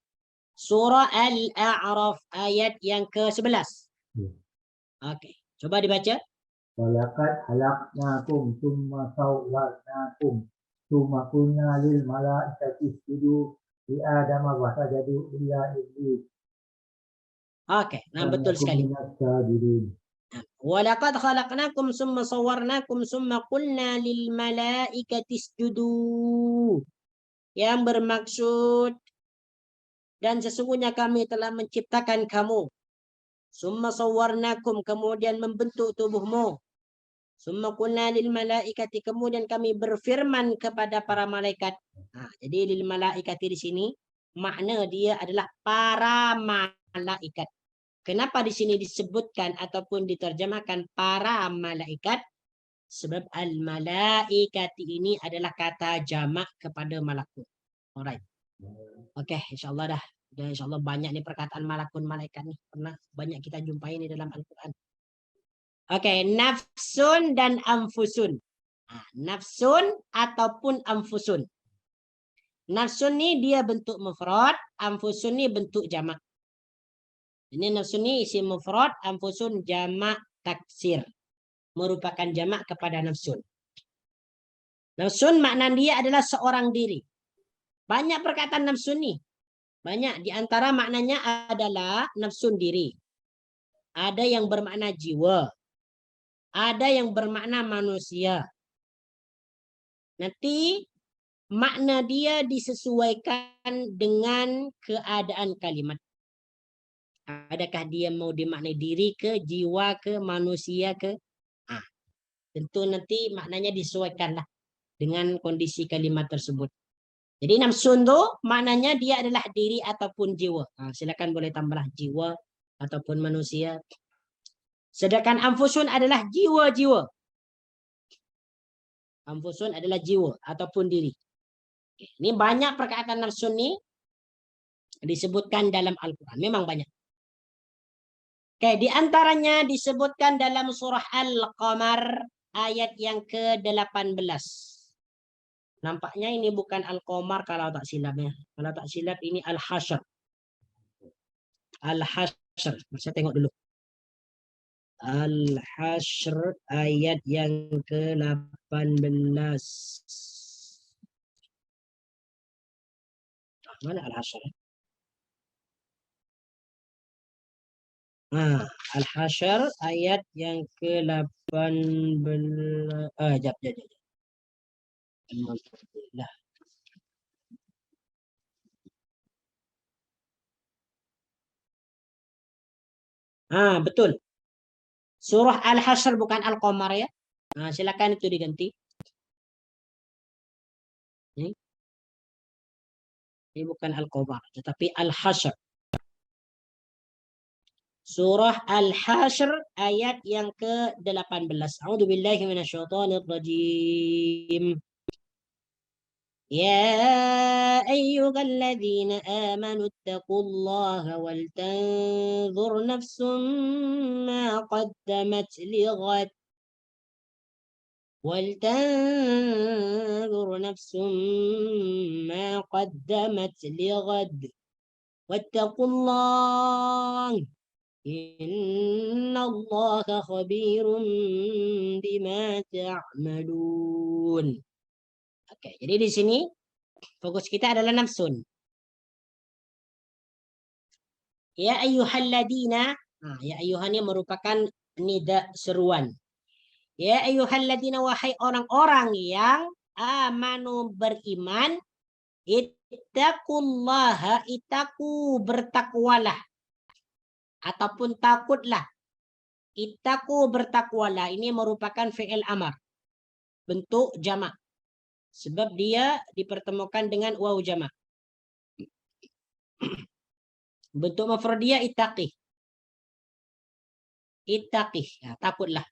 Surah Al-A'raf ayat yang ke-11. Okey, coba dibaca. Walaqad khalaqnakum tsumma sawwarnakum tsumma qulna lil malaikati isjudu li Adama fasajadu illa iblis. Okey, nah betul sekali. Walaqad khalaqnakum summa sawwarnakum summa qulna lil malaikati isjudu. Yang bermaksud, dan sesungguhnya kami telah menciptakan kamu. Summa sawwarnakum, kemudian membentuk tubuhmu. Summa qulna lil malaikati, kemudian kami berfirman kepada para malaikat. Jadi lil malaikati di sini makna dia adalah para malaikat. Kenapa di sini disebutkan ataupun diterjemahkan para malaikat? Sebab al-malaikati ini adalah kata jamak kepada malakut. Alright. Okey, insyaAllah dah. Dan insyaAllah banyak nih perkataan malakun, malaikat nih. Pernah banyak kita jumpai ini dalam Al-Quran. Okey, nafsun dan anfusun. Nafsun ataupun anfusun. Nafsun ni dia bentuk mufrad, anfusun ni bentuk jamak. Ini nafsun ni isim mufrad, anfusun jamak taksir. Merupakan jamak kepada nafsun. Nafsun makna dia adalah seorang diri. Banyak perkataan nafsun ni. Banyak. Di antara maknanya adalah nafsun diri. Ada yang bermakna jiwa. Ada yang bermakna manusia. Nanti makna dia disesuaikan dengan keadaan kalimat. Adakah dia mau dimaknai diri ke, jiwa ke, manusia ke? Tentu nanti maknanya disesuaikanlah dengan kondisi kalimat tersebut. Jadi nafsun tu maknanya dia adalah diri ataupun jiwa. Silakan boleh tambahlah jiwa ataupun manusia. Sedangkan anfusun adalah jiwa-jiwa. Anfusun adalah jiwa ataupun diri. Ini banyak perkataan nafsun ini disebutkan dalam Al-Quran. Memang banyak. Oke, di antaranya disebutkan dalam surah Al-Qamar ayat yang ke-18. Nampaknya ini bukan Al-Qamar kalau tak silapnya. Kalau tak silap ini Al-Hasyr. Al-Hasyr. Saya tengok dulu. Al-Hasyr ayat yang ke-18. Mana Al-Hasyr? Al-Hasyr ayat yang ke-18. Jap. Alhamdulillah. Betul. Surah Al-Hasyr bukan Al-Qamar ya. Silakan itu diganti. Ini bukan Al-Qamar, tetapi Al-Hasyr. Surah Al-Hasyr ayat yang ke-18. A'udzubillahi minasyaitonir rajim. Ya ayyuhalladzina amanu taqullaha wal tanzur nafsum ma qaddamat lighad. ولتنظر نفس ما قدمت لغد واتقوا الله إن الله خبير بما تعملون. Oke, jadi di sini fokus kita adalah nafsun. Ya ayyuhalladzina. Ya ayyuhannya merupakan nida seruan. Ya ayyuhalladzina, wahai orang-orang yang amanu beriman, ittaqullaha, bertakwalah ataupun takutlah. Ittaqu, bertakwalah, ini merupakan fi'il amar, bentuk jamak, sebab dia dipertemukan dengan waw jamak. Bentuk mufrad dia ittaqi. Ittaqi, ya, takutlah.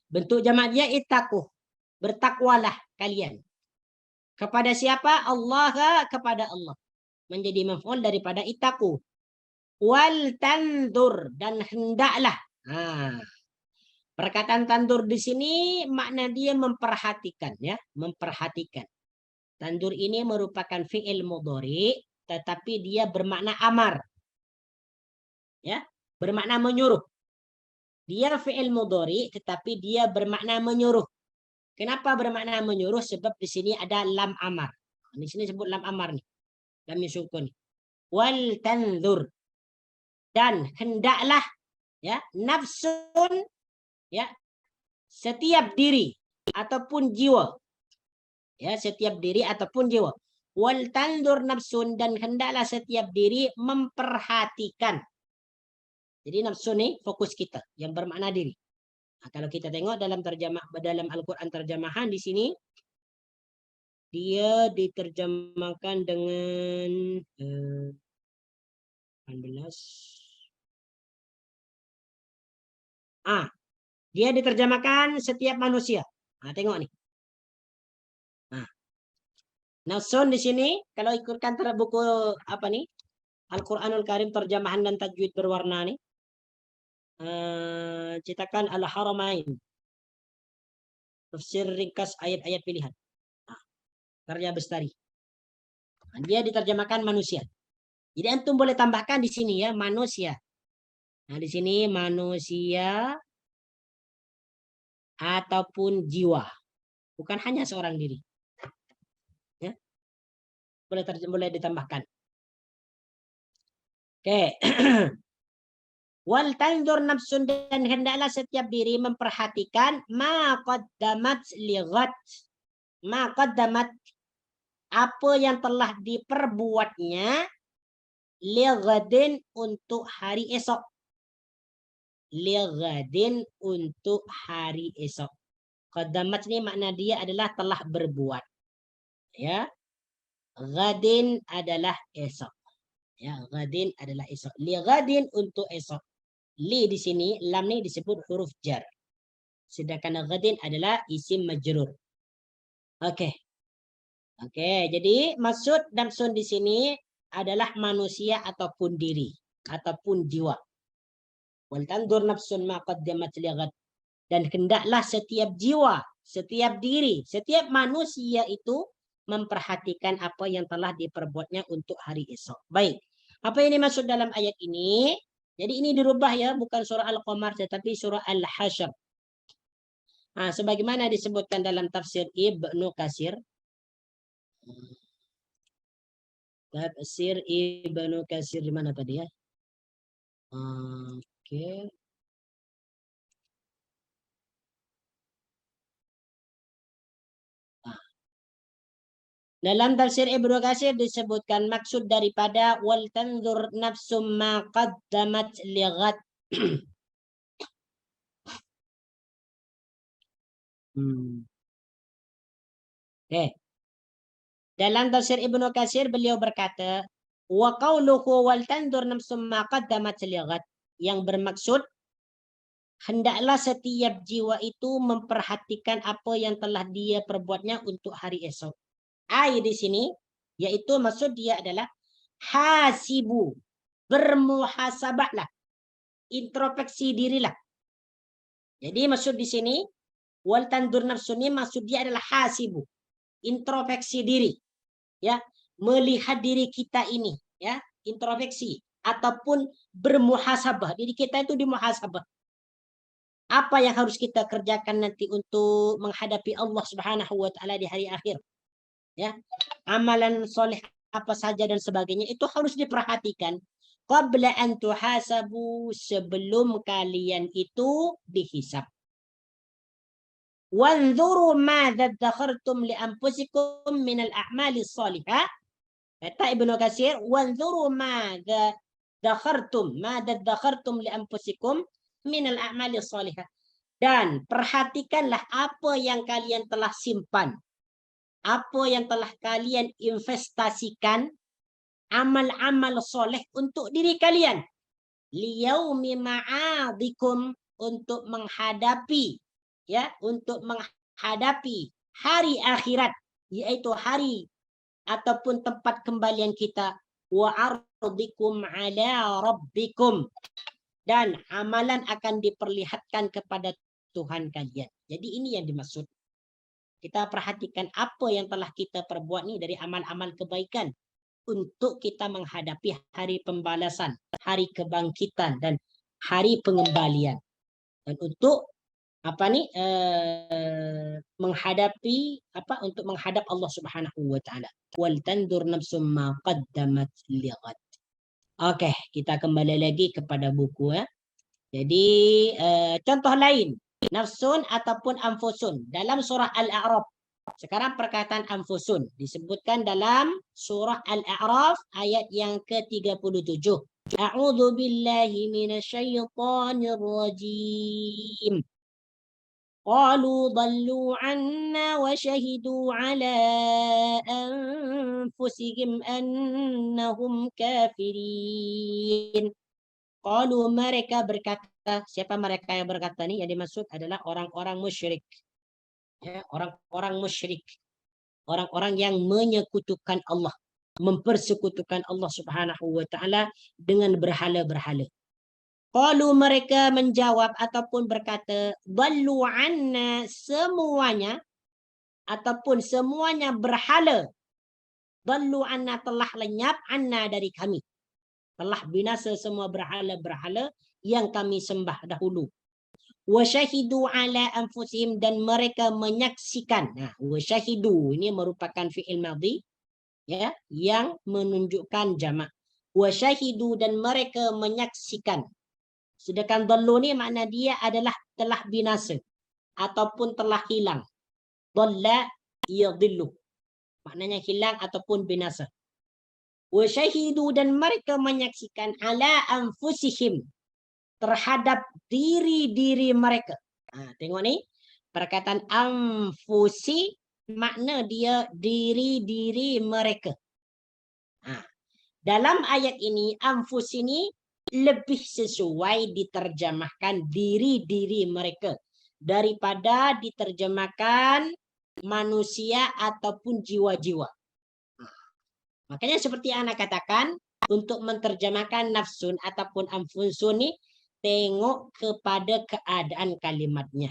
Bentuk jamak dia ittaqu, bertakwalah kalian. Kepada siapa? Allah, kepada Allah. Menjadi maf'ul daripada ittaqu. Wal tandur, dan hendaklah. Perkataan tandur di sini makna dia memperhatikan, ya, memperhatikan. Tandur ini merupakan fi'il mudhari, tetapi dia bermakna amar. Ya, bermakna menyuruh. Dia fi'il mudhari tetapi dia bermakna menyuruh. Kenapa bermakna menyuruh? Sebab di sini ada lam amar. Di sini sebut lam amar nih. Lam sukun. Wal tanzur, dan hendaklah, ya, nafsun, ya, setiap diri ataupun jiwa. Ya, setiap diri ataupun jiwa. Wal tanzur nafsun, dan hendaklah setiap diri memperhatikan. Jadi nafsu ini fokus kita yang bermakna diri. Kalau kita tengok dalam dalam Al-Qur'an terjemahan di sini dia diterjemahkan dengan 18. Dia diterjemahkan setiap manusia. Tengok nih. Nafsun di sini kalau ikutkan buku apa nih? Al-Qur'anul Karim terjemahan dan tajwid berwarna nih. Cetakan Al-Haramain, tafsir ringkas ayat-ayat pilihan, karya Bestari. Dia diterjemahkan manusia. Jadi antum boleh tambahkan di sini ya, manusia. Di sini manusia ataupun jiwa, bukan hanya seorang diri. Ya, boleh ditambahkan. Oke. Wal tanzur nafsun, dan hendaklah setiap diri memperhatikan ma qaddamat lighad. Ma qaddamat, apa yang telah diperbuatnya, lighadin, untuk hari esok. Lighadin, untuk hari esok. Qaddamat ini makna dia adalah telah berbuat. Ya. Ghadin adalah esok. Ya, ghadin adalah esok. Lighadin, untuk esok. Li di sini, lam ni disebut huruf jar. Sedangkan ghadin adalah isim majrur. Oke. Oke, jadi maksud nafsun di sini adalah manusia ataupun diri ataupun jiwa. Wal tandur nafsun ma qaddamat lighad. Dan hendaklah setiap jiwa, setiap diri, setiap manusia itu memperhatikan apa yang telah diperbuatnya untuk hari esok. Baik. Apa yang dimaksud dalam ayat ini? Jadi ini dirubah ya, bukan surah Al-Qamar tetapi surah Al-Hasyr. Nah, sebagaimana disebutkan dalam tafsir Ibnu Katsir. Tafsir Ibnu Katsir di mana tadi ya? Oke. Dalam tafsir Ibnu Katsir disebutkan maksud daripada wal tanzur nafsum ma qaddamat lighad. Okay. Dalam tafsir Ibnu Katsir beliau berkata wa qauluhu wal tanzur nafsum ma qaddamat lighad, yang bermaksud hendaklah setiap jiwa itu memperhatikan apa yang telah dia perbuatnya untuk hari esok. Ai di sini yaitu maksud dia adalah hasibu, bermuhasabahlah, introspeksi dirilah. Jadi maksud di sini wal tandur nafsun ini maksud dia adalah hasibu, introspeksi diri, ya, melihat diri kita ini, ya, introspeksi ataupun bermuhasabah. Diri kita itu dimuhasabah. Apa yang harus kita kerjakan nanti untuk menghadapi Allah Subhanahu wa taala di hari akhir. Ya, amalan soleh apa saja dan sebagainya itu harus diperhatikan qabla an tuhasabu, sebelum kalian itu dihisab. Wanzuru madza dzakhartum li anfusikum min al-a'mali shalihah. Kata Ibnu Katsir, wanzuru madza dzakhartum li anfusikum min al-a'mali shalihah. Dan perhatikanlah apa yang kalian telah simpan, apa yang telah kalian investasikan, amal-amal soleh untuk diri kalian. Liyaumi ma'adikum, untuk menghadapi, ya, untuk menghadapi hari akhirat, yaitu hari ataupun tempat kembalian kita. Wa ardikum ala rabbikum, dan amalan akan diperlihatkan kepada Tuhan kalian. Jadi ini yang dimaksud. Kita perhatikan apa yang telah kita perbuat nih dari amal-amal kebaikan untuk kita menghadapi hari pembalasan, hari kebangkitan dan hari pengembalian. Dan untuk menghadapi untuk menghadap Allah Subhanahu wa taala. Wal tandur nafsum ma qaddamat lighad. Oke, kita kembali lagi kepada buku ya. Jadi contoh lain, nafsun ataupun anfusun dalam surah Al-A'raf. Sekarang perkataan anfusun disebutkan dalam surah Al-A'raf ayat yang ke-37. A'udzu billahi minasyaitonir rajim. Qalu dhallu 'anna wa shahidu 'ala anfusihim annahum kafirin. Qalu, mereka berkata, siapa mereka yang berkata ini? Yang dimaksud adalah orang-orang musyrik. Ya, orang-orang musyrik. Orang-orang yang menyekutukan Allah, mempersekutukan Allah Subhanahu wa taala dengan berhala-berhala. Qalu, mereka menjawab ataupun berkata, dhallu 'anna, semuanya ataupun semuanya berhala. Dhallu 'anna, telah lenyap, 'anna, dari kami. Telah binasa semua berhala-berhala yang kami sembah dahulu. Wa syahidu 'ala anfusihim, dan mereka menyaksikan. Nah, wa syahidu ini merupakan fi'il madhi, ya, yang menunjukkan jamak. Wa syahidu, dan mereka menyaksikan. Sedangkan dhallu ni makna dia adalah telah binasa ataupun telah hilang. Dhalla yadhillu, maknanya hilang ataupun binasa. Wa syahidu, dan mereka menyaksikan ala anfusihim, terhadap diri-diri mereka. Tengok ni, perkataan anfusi makna dia diri-diri mereka. Dalam ayat ini anfus ini lebih sesuai diterjemahkan diri-diri mereka daripada diterjemahkan manusia ataupun jiwa-jiwa. Makanya seperti anak katakan, untuk menterjemahkan nafsun ataupun anfusun ini, tengok kepada keadaan kalimatnya.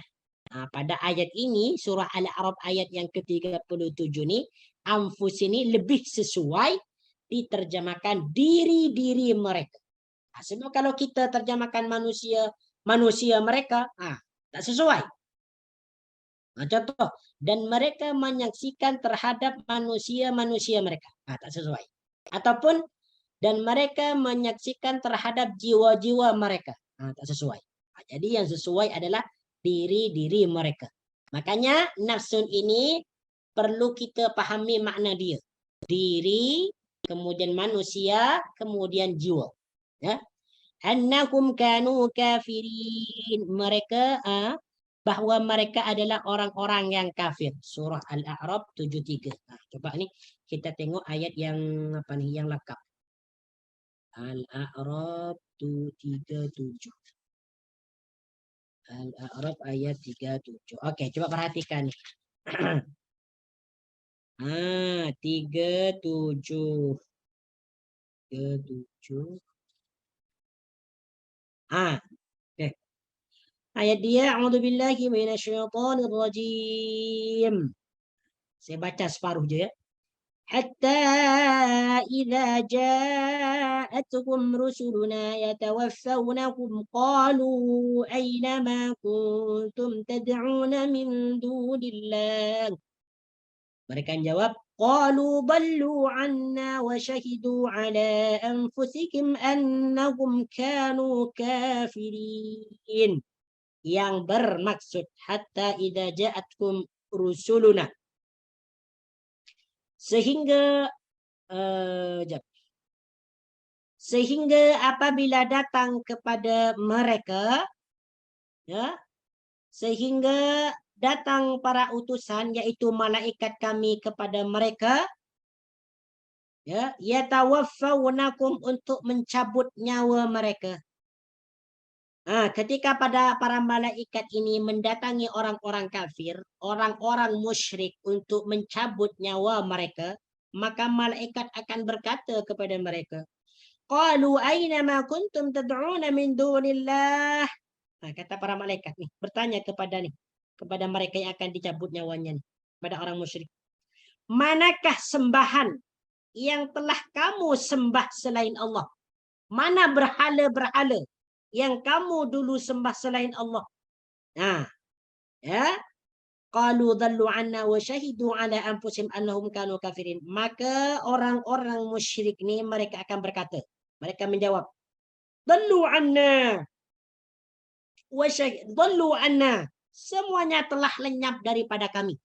Nah, pada ayat ini, surah Al-A'raf ayat yang ke-37 ini, anfus ini lebih sesuai diterjemahkan diri-diri mereka. Nah, sebab kalau kita terjemahkan manusia mereka, tak sesuai. Nah, contoh, dan mereka menyaksikan terhadap manusia mereka. Tak sesuai. Ataupun, dan mereka menyaksikan terhadap jiwa-jiwa mereka. Tak sesuai. Jadi yang sesuai adalah diri-diri mereka. Makanya nafsun ini perlu kita pahami makna dia. Diri, kemudian manusia, kemudian jiwa. Ya. Annahum kanu kafirin. Mereka bahwa mereka adalah orang-orang yang kafir. Surah Al-A'raf 73. Coba ini kita tengok ayat yang apa nih, yang lengkap. Al-A'raf 37. Al-A'raf ayat 37. Oke, coba perhatikan nih. 37. 37. Oke. Ayat dia, a'udzubillahi minasyaitonir rajim. Saya baca separuh je ya. Hatta idza ja'atuhum rusuluna yatawaffawnahum qalu aina ma kuntum tad'una min dunillah. Mereka jawab, qalu dallu 'anna wa shahidu 'ala anfusihim annahum kanu kafirin. Yang bermaksud hatta idza ja'atkum rusuluna. Sehingga apabila datang kepada mereka, ya, sehingga datang para utusan yaitu malaikat kami kepada mereka, ya, yatawaffawnakum untuk mencabut nyawa mereka. Ketika pada para malaikat ini mendatangi orang-orang kafir, orang-orang musyrik untuk mencabut nyawa mereka, maka malaikat akan berkata kepada mereka, qalu aina ma kuntum tad'una min dunillah. Kata para malaikat nih, bertanya kepada mereka yang akan dicabut nyawanya nih, kepada orang musyrik. Manakah sembahan yang telah kamu sembah selain Allah? Mana berhala-berhala yang kamu dulu sembah selain Allah? Ya. Qalu dhallu 'anna wa shahidu 'ala anfusihim annahum kanu kafirin. Maka orang-orang musyrik ini mereka akan berkata, mereka menjawab, dhallu 'anna wa shahidu dhallu 'anna. Semuanya telah lenyap daripada kami.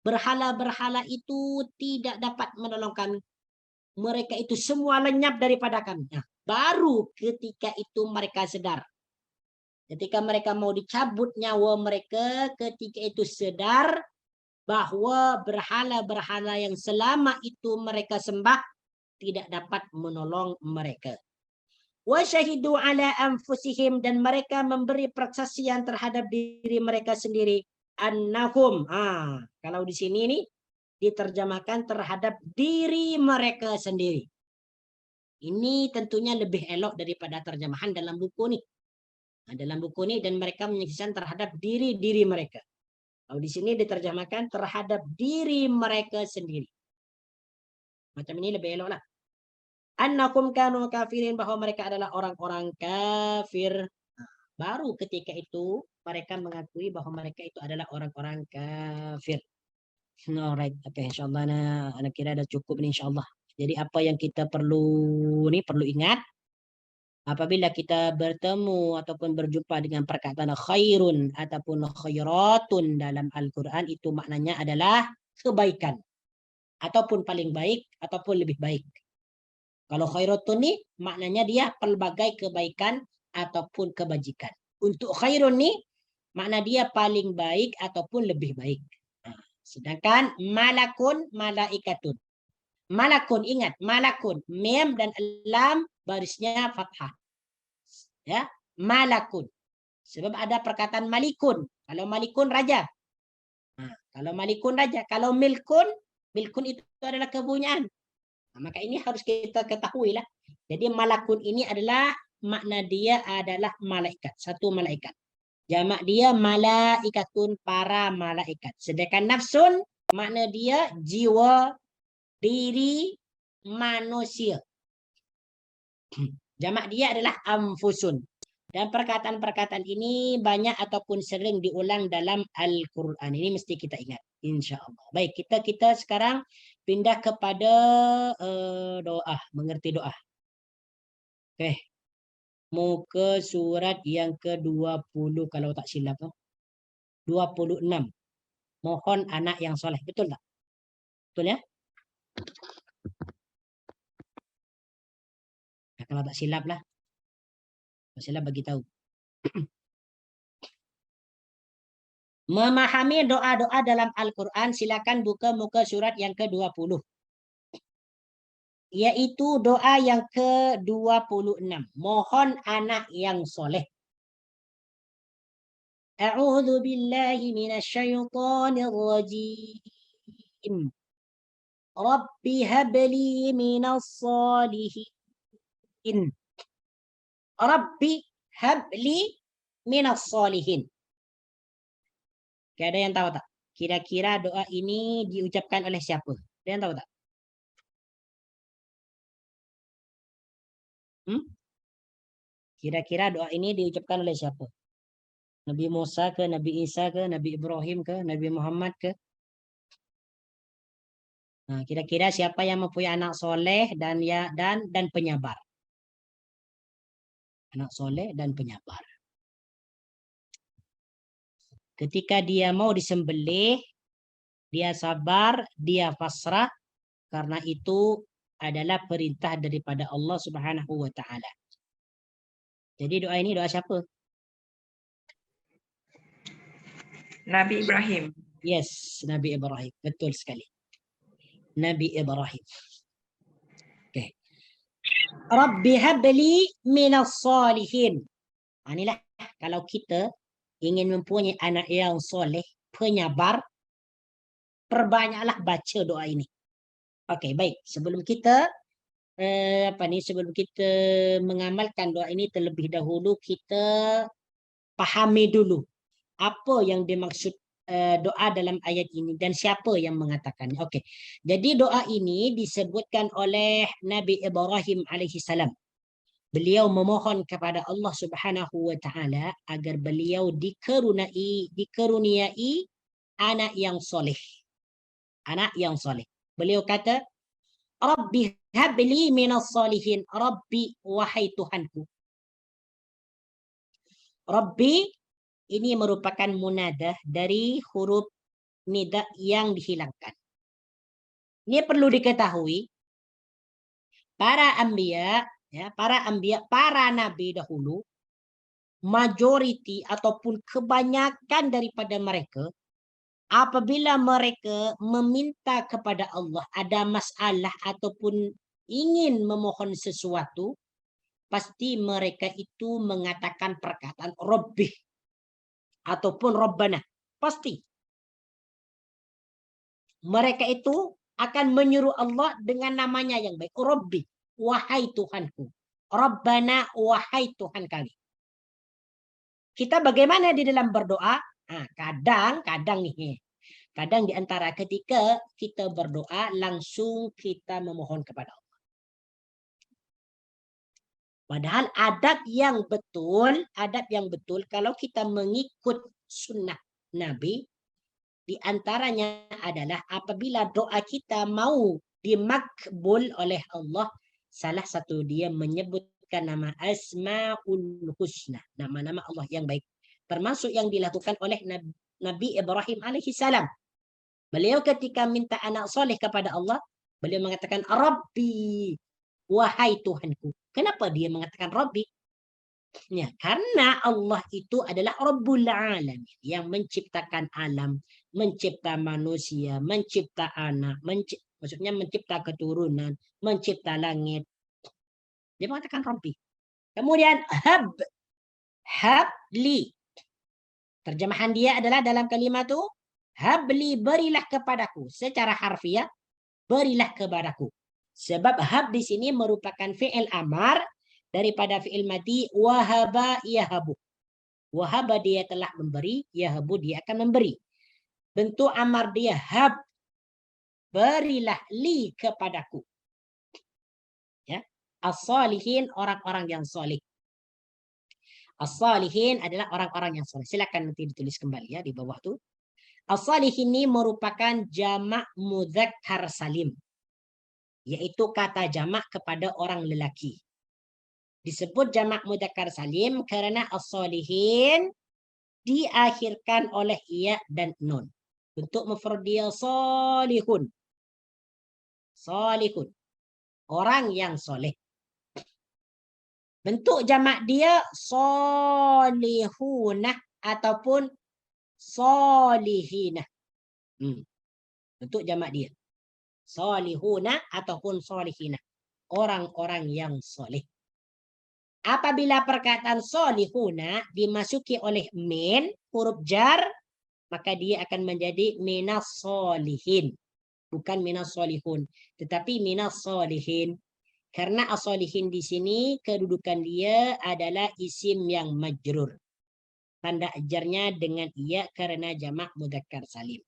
Berhala-berhala itu tidak dapat menolong kami. Mereka itu semua lenyap daripada kami. Baru ketika itu mereka sadar. Ketika mereka mau dicabut nyawa mereka, ketika itu sadar bahwa berhala-berhala yang selama itu mereka sembah tidak dapat menolong mereka. Wa syahidu 'ala anfusihim, dan mereka memberi persaksian terhadap diri mereka sendiri. Annahum. Kalau di sini nih diterjemahkan terhadap diri mereka sendiri. Ini tentunya lebih elok daripada terjemahan dalam buku nih. Dalam buku ini, dan mereka menyaksikan terhadap diri-diri mereka. Kalau di sini diterjemahkan terhadap diri mereka sendiri. Macam ini lebih elok lah. Annakum kanu kafirin, bahwa mereka adalah orang-orang kafir. Baru ketika itu mereka mengakui bahwa mereka itu adalah orang-orang kafir. Alright, oke, insyaallah anak kira dah cukup nih insyaallah. Jadi apa yang kita perlu ingat, apabila kita bertemu ataupun berjumpa dengan perkataan khairun ataupun khairatun dalam Al-Quran, itu maknanya adalah kebaikan, ataupun paling baik, ataupun lebih baik. Kalau khairatun nih maknanya dia pelbagai kebaikan ataupun kebajikan. Untuk khairun nih makna dia paling baik ataupun lebih baik. Sedangkan malakun, malaikatun. Malakun, ingat, malakun, mem dan lam barisnya fathah. Ya, malakun. Sebab ada perkataan malikun. Kalau malikun raja. Kalau malikun raja, kalau milkun itu adalah kepunyaan. Maka ini harus kita ketahui lah. Jadi malakun ini adalah makna dia adalah malaikat, satu malaikat. Jamak dia malaikatun, para malaikat. Sedangkan nafsun makna dia jiwa, diri manusia. Jamak dia adalah anfusun. Dan perkataan-perkataan ini banyak ataupun sering diulang dalam Al-Quran. Ini mesti kita ingat, insya-Allah. Baik, kita sekarang pindah kepada doa, mengerti doa. Oke. Muka surat yang ke-20 kalau tak silap. 26. Mohon anak yang soleh. Betul tak? Betul ya? Nah, kalau tak silap lah. Kalau silap bagi tahu. Memahami doa-doa dalam Al-Quran, silakan buka muka surat yang ke-20. Yaitu doa yang ke-26. Mohon anak yang soleh. A'udzu billahi minasyaitonir rajim. Rabbi habli minas salihin. Rabbi habli minas salihin. Ada yang tahu tak? Kira-kira doa ini diucapkan oleh siapa? Ada yang tahu tak? Kira-kira doa ini diucapkan oleh siapa? Nabi Musa ke, Nabi Isa ke, Nabi Ibrahim ke, Nabi Muhammad ke? Nah, kira-kira siapa yang mempunyai anak soleh dan penyabar? Anak soleh dan penyabar. Ketika dia mau disembelih, dia sabar, dia pasrah, karena itu adalah perintah daripada Allah Subhanahu wa taala. Jadi doa ini doa siapa? Nabi Ibrahim. Yes, Nabi Ibrahim. Betul sekali. Nabi Ibrahim. Okay. Rabbi habli minas salihin. Inilah kalau kita ingin mempunyai anak yang soleh, penyabar, perbanyaklah baca doa ini. Okey, baik. Sebelum kita sebelum kita mengamalkan doa ini, terlebih dahulu kita pahami dulu apa yang dimaksud doa dalam ayat ini dan siapa yang mengatakannya. Okey. Jadi doa ini disebutkan oleh Nabi Ibrahim alaihissalam. Beliau memohon kepada Allah Subhanahu wa taala agar beliau dikaruniai anak yang soleh. Anak yang soleh. Beliau kata, Rabbi habli minas salihin. Rabbi, wahai Tuhanku. Rabbi ini merupakan munadah dari huruf nida yang dihilangkan. Ini perlu diketahui, para anbiya, para nabi dahulu, majoriti ataupun kebanyakan daripada mereka, apabila mereka meminta kepada Allah, ada masalah ataupun ingin memohon sesuatu, pasti mereka itu mengatakan perkataan Rabbi ataupun Rabbana. Pasti. Mereka itu akan menyuruh Allah dengan namanya yang baik. Rabbi, wahai Tuhanku. Rabbana, wahai Tuhan kami. Kita bagaimana di dalam berdoa? Kadang nih. Kadang di antara ketika kita berdoa, langsung kita memohon kepada Allah. Padahal adab yang betul kalau kita mengikut sunnah Nabi, di antaranya adalah apabila doa kita mau dimakbul oleh Allah, salah satu dia menyebutkan nama Asmaul Husna, nama-nama Allah yang baik. Termasuk yang dilakukan oleh Nabi Ibrahim alaihissalam. Beliau ketika minta anak soleh kepada Allah, beliau mengatakan Rabbi, wahai Tuhanku. Kenapa dia mengatakan Rabbi? Ya, karena Allah itu adalah Rabbul Alamin, yang menciptakan alam, mencipta manusia, mencipta anak, maksudnya mencipta keturunan, mencipta langit. Dia mengatakan Rabbi. Kemudian hab, Habli. Terjemahan dia adalah dalam kalimat tu, habli, berilah kepadaku. Secara harfiah, berilah kepadaku. Sebab hab di sini merupakan fi'il amar daripada fi'il mati wahaba yahabu. Wahaba dia telah memberi, yahabu dia akan memberi. Bentuk amar dia hab, berilah li kepadaku. Ya, as-salihin, orang-orang yang soleh. As-salihin adalah orang-orang yang soleh. Silakan nanti ditulis kembali ya di bawah tu. As-salihin ini merupakan jamak mudzakkar salim, yaitu kata jamak kepada orang lelaki. Disebut jamak mudzakkar salim karena as-salihin diakhirkan oleh ya dan nun. Bentuk mufrad dia salihun. Salihun. Orang yang soleh. Bentuk jamak dia solihunah ataupun solihinah. Bentuk jamak dia. Solihunah ataupun solihinah. Orang-orang yang soleh. Apabila perkataan solihuna dimasuki oleh min, huruf jar, maka dia akan menjadi minas solihin. Bukan minas solihun, tetapi minas solihin. Karena as-solihin di sini kedudukan dia adalah isim yang majrur. Tanda ajarnya dengan iya karena jamak mudzakkar salim.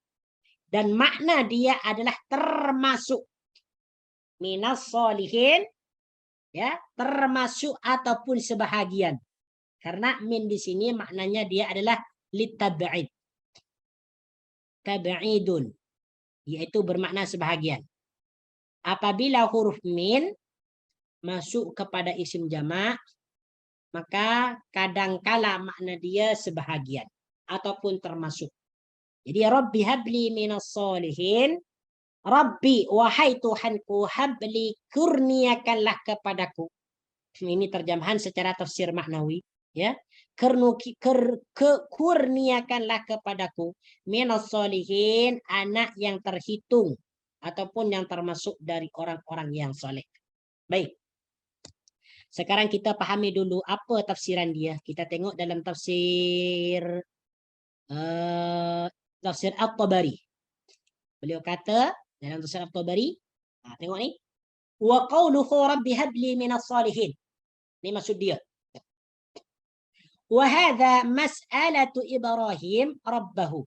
Dan makna dia adalah termasuk. Minas solihin, ya, termasuk ataupun sebahagian. Karena min di sini maknanya dia adalah litab'id. Tab'idun, yaitu bermakna sebahagian. Apabila huruf min masuk kepada isim jamak, maka kadangkala makna dia sebahagian ataupun termasuk. Jadi Rabbi habli minas solihin. Rabbi, wahai Tuhanku, habli, kurniakanlah kepadaku. Ini terjemahan secara tafsir maknawi, ya. Kurniakanlah kepadaku minas solihin, anak yang terhitung ataupun yang termasuk dari orang-orang yang soleh. Baik. Sekarang kita pahami dulu apa tafsiran dia. Kita tengok dalam tafsir At-Tabari. Beliau kata dalam tafsir At-Tabari, tengok ni. Wa qawluhu rabbi habli minas salihin. Ini maksud dia. Wa hadha mas'alatu Ibrahim rabbahu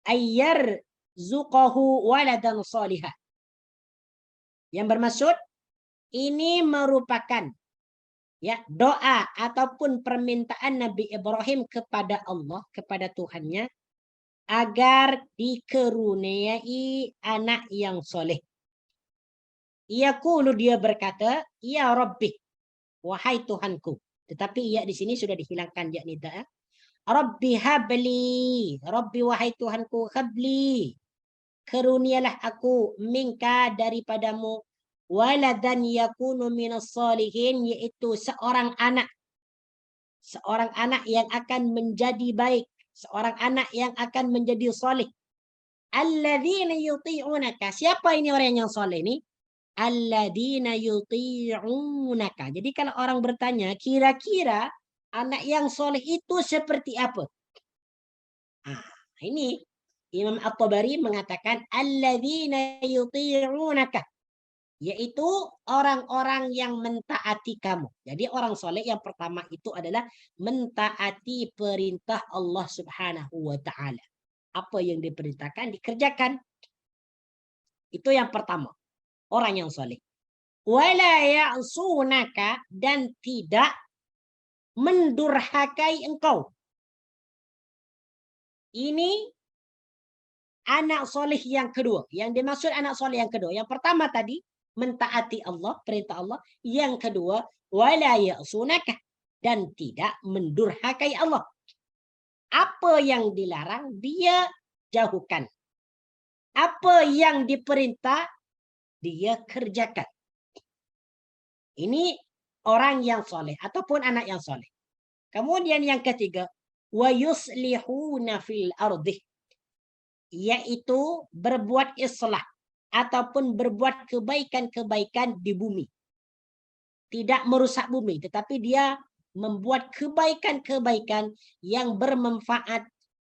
ayyarzuqahu waladan salihah. Yang bermaksud ini merupakan ya doa ataupun permintaan Nabi Ibrahim kepada Allah, kepada Tuhannya, agar dikaruniai anak yang soleh. Yaqulu, dia berkata, ya Rabbi, wahai Tuhanku. Tetapi ya di sini sudah dihilangkan ya nida. Rabbi habli, Rabbi wahai Tuhanku, habli, karunialah aku minka daripadamu, waladan yakunu minas salihin, yaitu seorang anak yang akan menjadi baik, seorang anak yang akan menjadi soleh. Alladzina yuti'unaka, siapa ini orang yang soleh ni? Alladzina yuti'unaka. Jadi kalau orang bertanya, kira-kira anak yang soleh itu seperti apa? Ini Imam At-Tabari mengatakan alladzina yuti'unaka, yaitu orang-orang yang mentaati kamu. Jadi orang soleh yang pertama itu adalah mentaati perintah Allah Subhanahu wa ta'ala. Apa yang diperintahkan dikerjakan. Itu yang pertama. Orang yang soleh. Wala ya'sunaka, dan tidak mendurhakai engkau. Ini anak soleh yang kedua. Yang dimaksud anak soleh yang kedua. Yang pertama tadi mentaati Allah, perintah Allah. Yang kedua, wala ya'sunaka, dan tidak mendurhakai Allah. Apa yang dilarang dia jauhkan. Apa yang diperintah dia kerjakan. Ini orang yang soleh ataupun anak yang soleh. Kemudian yang ketiga, wa yuslihuna fil ardi, yaitu berbuat islah ataupun berbuat kebaikan-kebaikan di bumi. Tidak merusak bumi, tetapi dia membuat kebaikan-kebaikan yang bermanfaat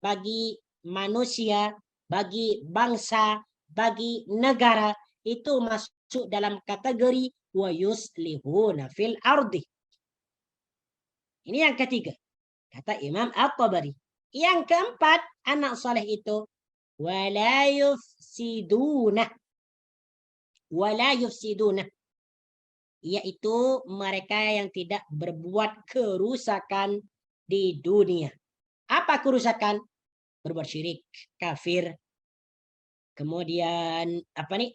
bagi manusia, bagi bangsa, bagi negara, itu masuk dalam kategori wa yuslihuna fil ardi. Ini yang ketiga, kata Imam At-Tabari. Yang keempat, anak saleh itu wala yufsiduna, yaitu mereka yang tidak berbuat kerusakan di dunia. Apa kerusakan? Berbuat syirik, kafir, kemudian apa nih?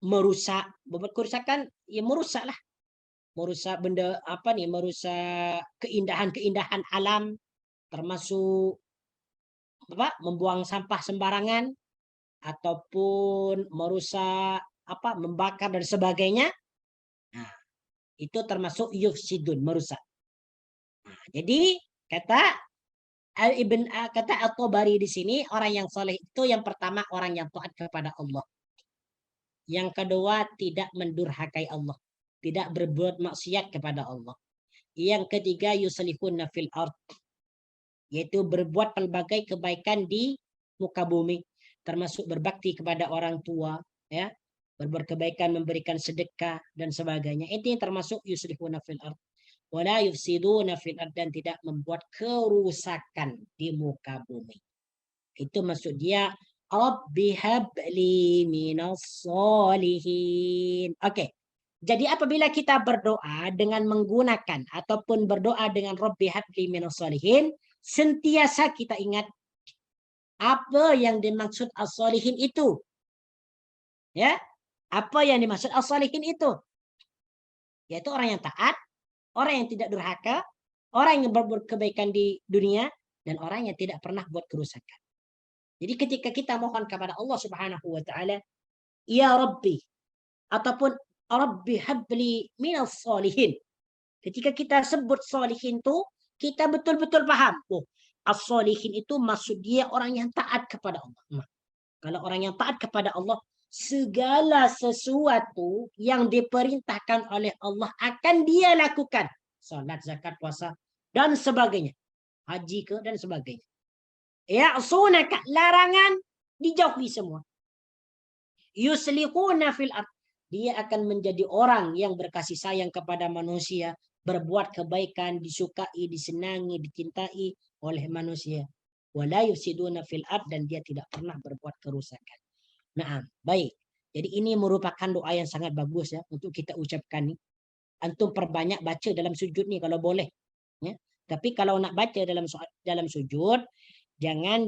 merusak, berbuat kerusakan, ya merusak lah. Merusak benda apa nih? Merusak keindahan-keindahan alam, termasuk apa? Membuang sampah sembarangan ataupun merusak apa? Membakar dan sebagainya. Nah, itu termasuk yufsidun, merusak. Nah, jadi kata At-Tabari di sini, orang yang soleh itu yang pertama orang yang taat kepada Allah. Yang kedua tidak mendurhakai Allah, tidak berbuat maksiat kepada Allah. Yang ketiga yuslihuna fil ard, yaitu berbuat pelbagai kebaikan di muka bumi, termasuk berbakti kepada orang tua, ya, berbuat kebaikan, memberikan sedekah dan sebagainya. Itu yang termasuk yuslihuna fil ard. Wala yufsiduna fil ard, dan tidak membuat kerusakan di muka bumi. Itu maksud dia Rabbi habli minas solihin. Oke. Jadi apabila kita berdoa dengan menggunakan ataupun berdoa dengan Rabbi habli minas solihin, sentiasa kita ingat apa yang dimaksud as-solihin itu. Ya. Apa yang dimaksud as-solihin itu? Yaitu orang yang taat, orang yang tidak durhaka, orang yang berbuat kebaikan di dunia, dan orang yang tidak pernah buat kerusakan. Jadi ketika kita mohon kepada Allah Subhanahu wa taala, ya Rabbi, ataupun Rabbi habli minas solihin. Ketika kita sebut solihin itu, kita betul-betul paham. Oh, as-solihin itu maksud dia orang yang taat kepada Allah. Nah, kalau orang yang taat kepada Allah, segala sesuatu yang diperintahkan oleh Allah akan dia lakukan. Salat, zakat, puasa, dan sebagainya. Haji ke dan sebagainya. Ya'sunaka, larangan dijauhi semua. Yuslihuna fil ard, dia akan menjadi orang yang berkasih sayang kepada manusia, berbuat kebaikan, disukai, disenangi, dicintai oleh manusia. Wala yufsiduna fil ard, dan dia tidak pernah berbuat kerusakan. Nah, baik. Jadi ini merupakan doa yang sangat bagus ya untuk kita ucapkan nih. Antum perbanyak baca dalam sujud nih kalau boleh. Ya. Tapi kalau nak baca dalam sujud, jangan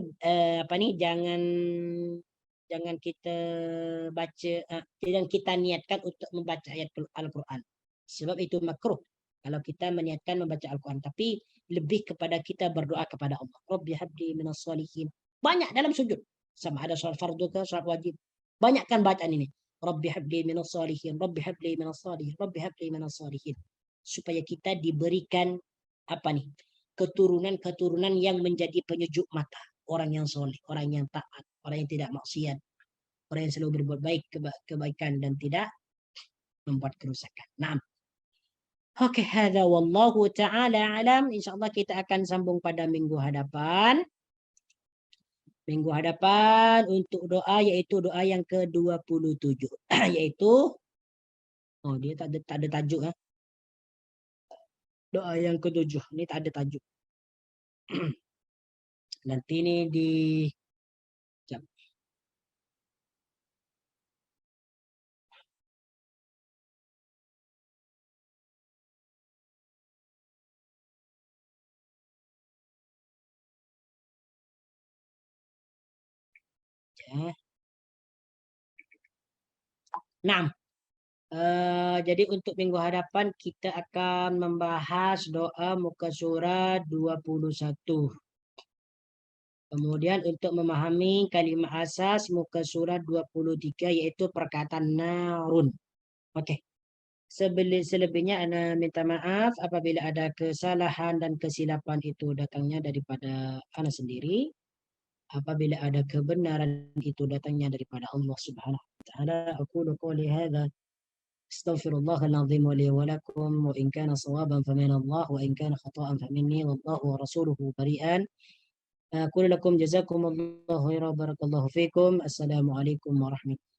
jangan kita baca, jangan kita niatkan untuk membaca ayat Al-Quran. Sebab itu makruh kalau kita meniatkan membaca Al-Quran. Tapi lebih kepada kita berdoa kepada Allah. Rabbi habli minas solihin. Banyak dalam sujud. Sama ada soal fardu ke soal wajib. Banyakkan bacaan ini. Rabbi habli minas solihin. Rabbi habli minas solihin. Rabbi habli minas solihin. Supaya kita diberikan apa nih? Keturunan-keturunan yang menjadi penyejuk mata. Orang yang soleh, orang yang taat, orang yang tidak maksiat, orang yang selalu berbuat baik, kebaikan, dan tidak membuat kerusakan. Naam. Oke, hadza wallahu ta'ala alam. InsyaAllah kita akan sambung pada minggu hadapan. Minggu hadapan untuk doa, yaitu doa yang ke-27. Yaitu, oh dia tak ada tajuk ya. Doa yang ke-7, ini tak ada tajuk. Nanti ini di jam. Nah, jadi untuk minggu hadapan kita akan membahas doa muka surat 21. Kemudian untuk memahami kalimat asas muka surat 23 yaitu perkataan narun. Oke. Selebihnya ana minta maaf apabila ada kesalahan dan kesilapan itu datangnya daripada ana sendiri. Apabila ada kebenaran itu datangnya daripada Allah Subhanahu wa taala. Aku qouli hadza Astaghfirullah al-azim wa li wa lakum wa in kana sawaban famin Allah wa in kana khata'an faminni wallahu wa rasuluhu bari'an. Aqulu lakum jazakumullahu khairan barakallahu fikum. Assalamualaikum warahmatullahi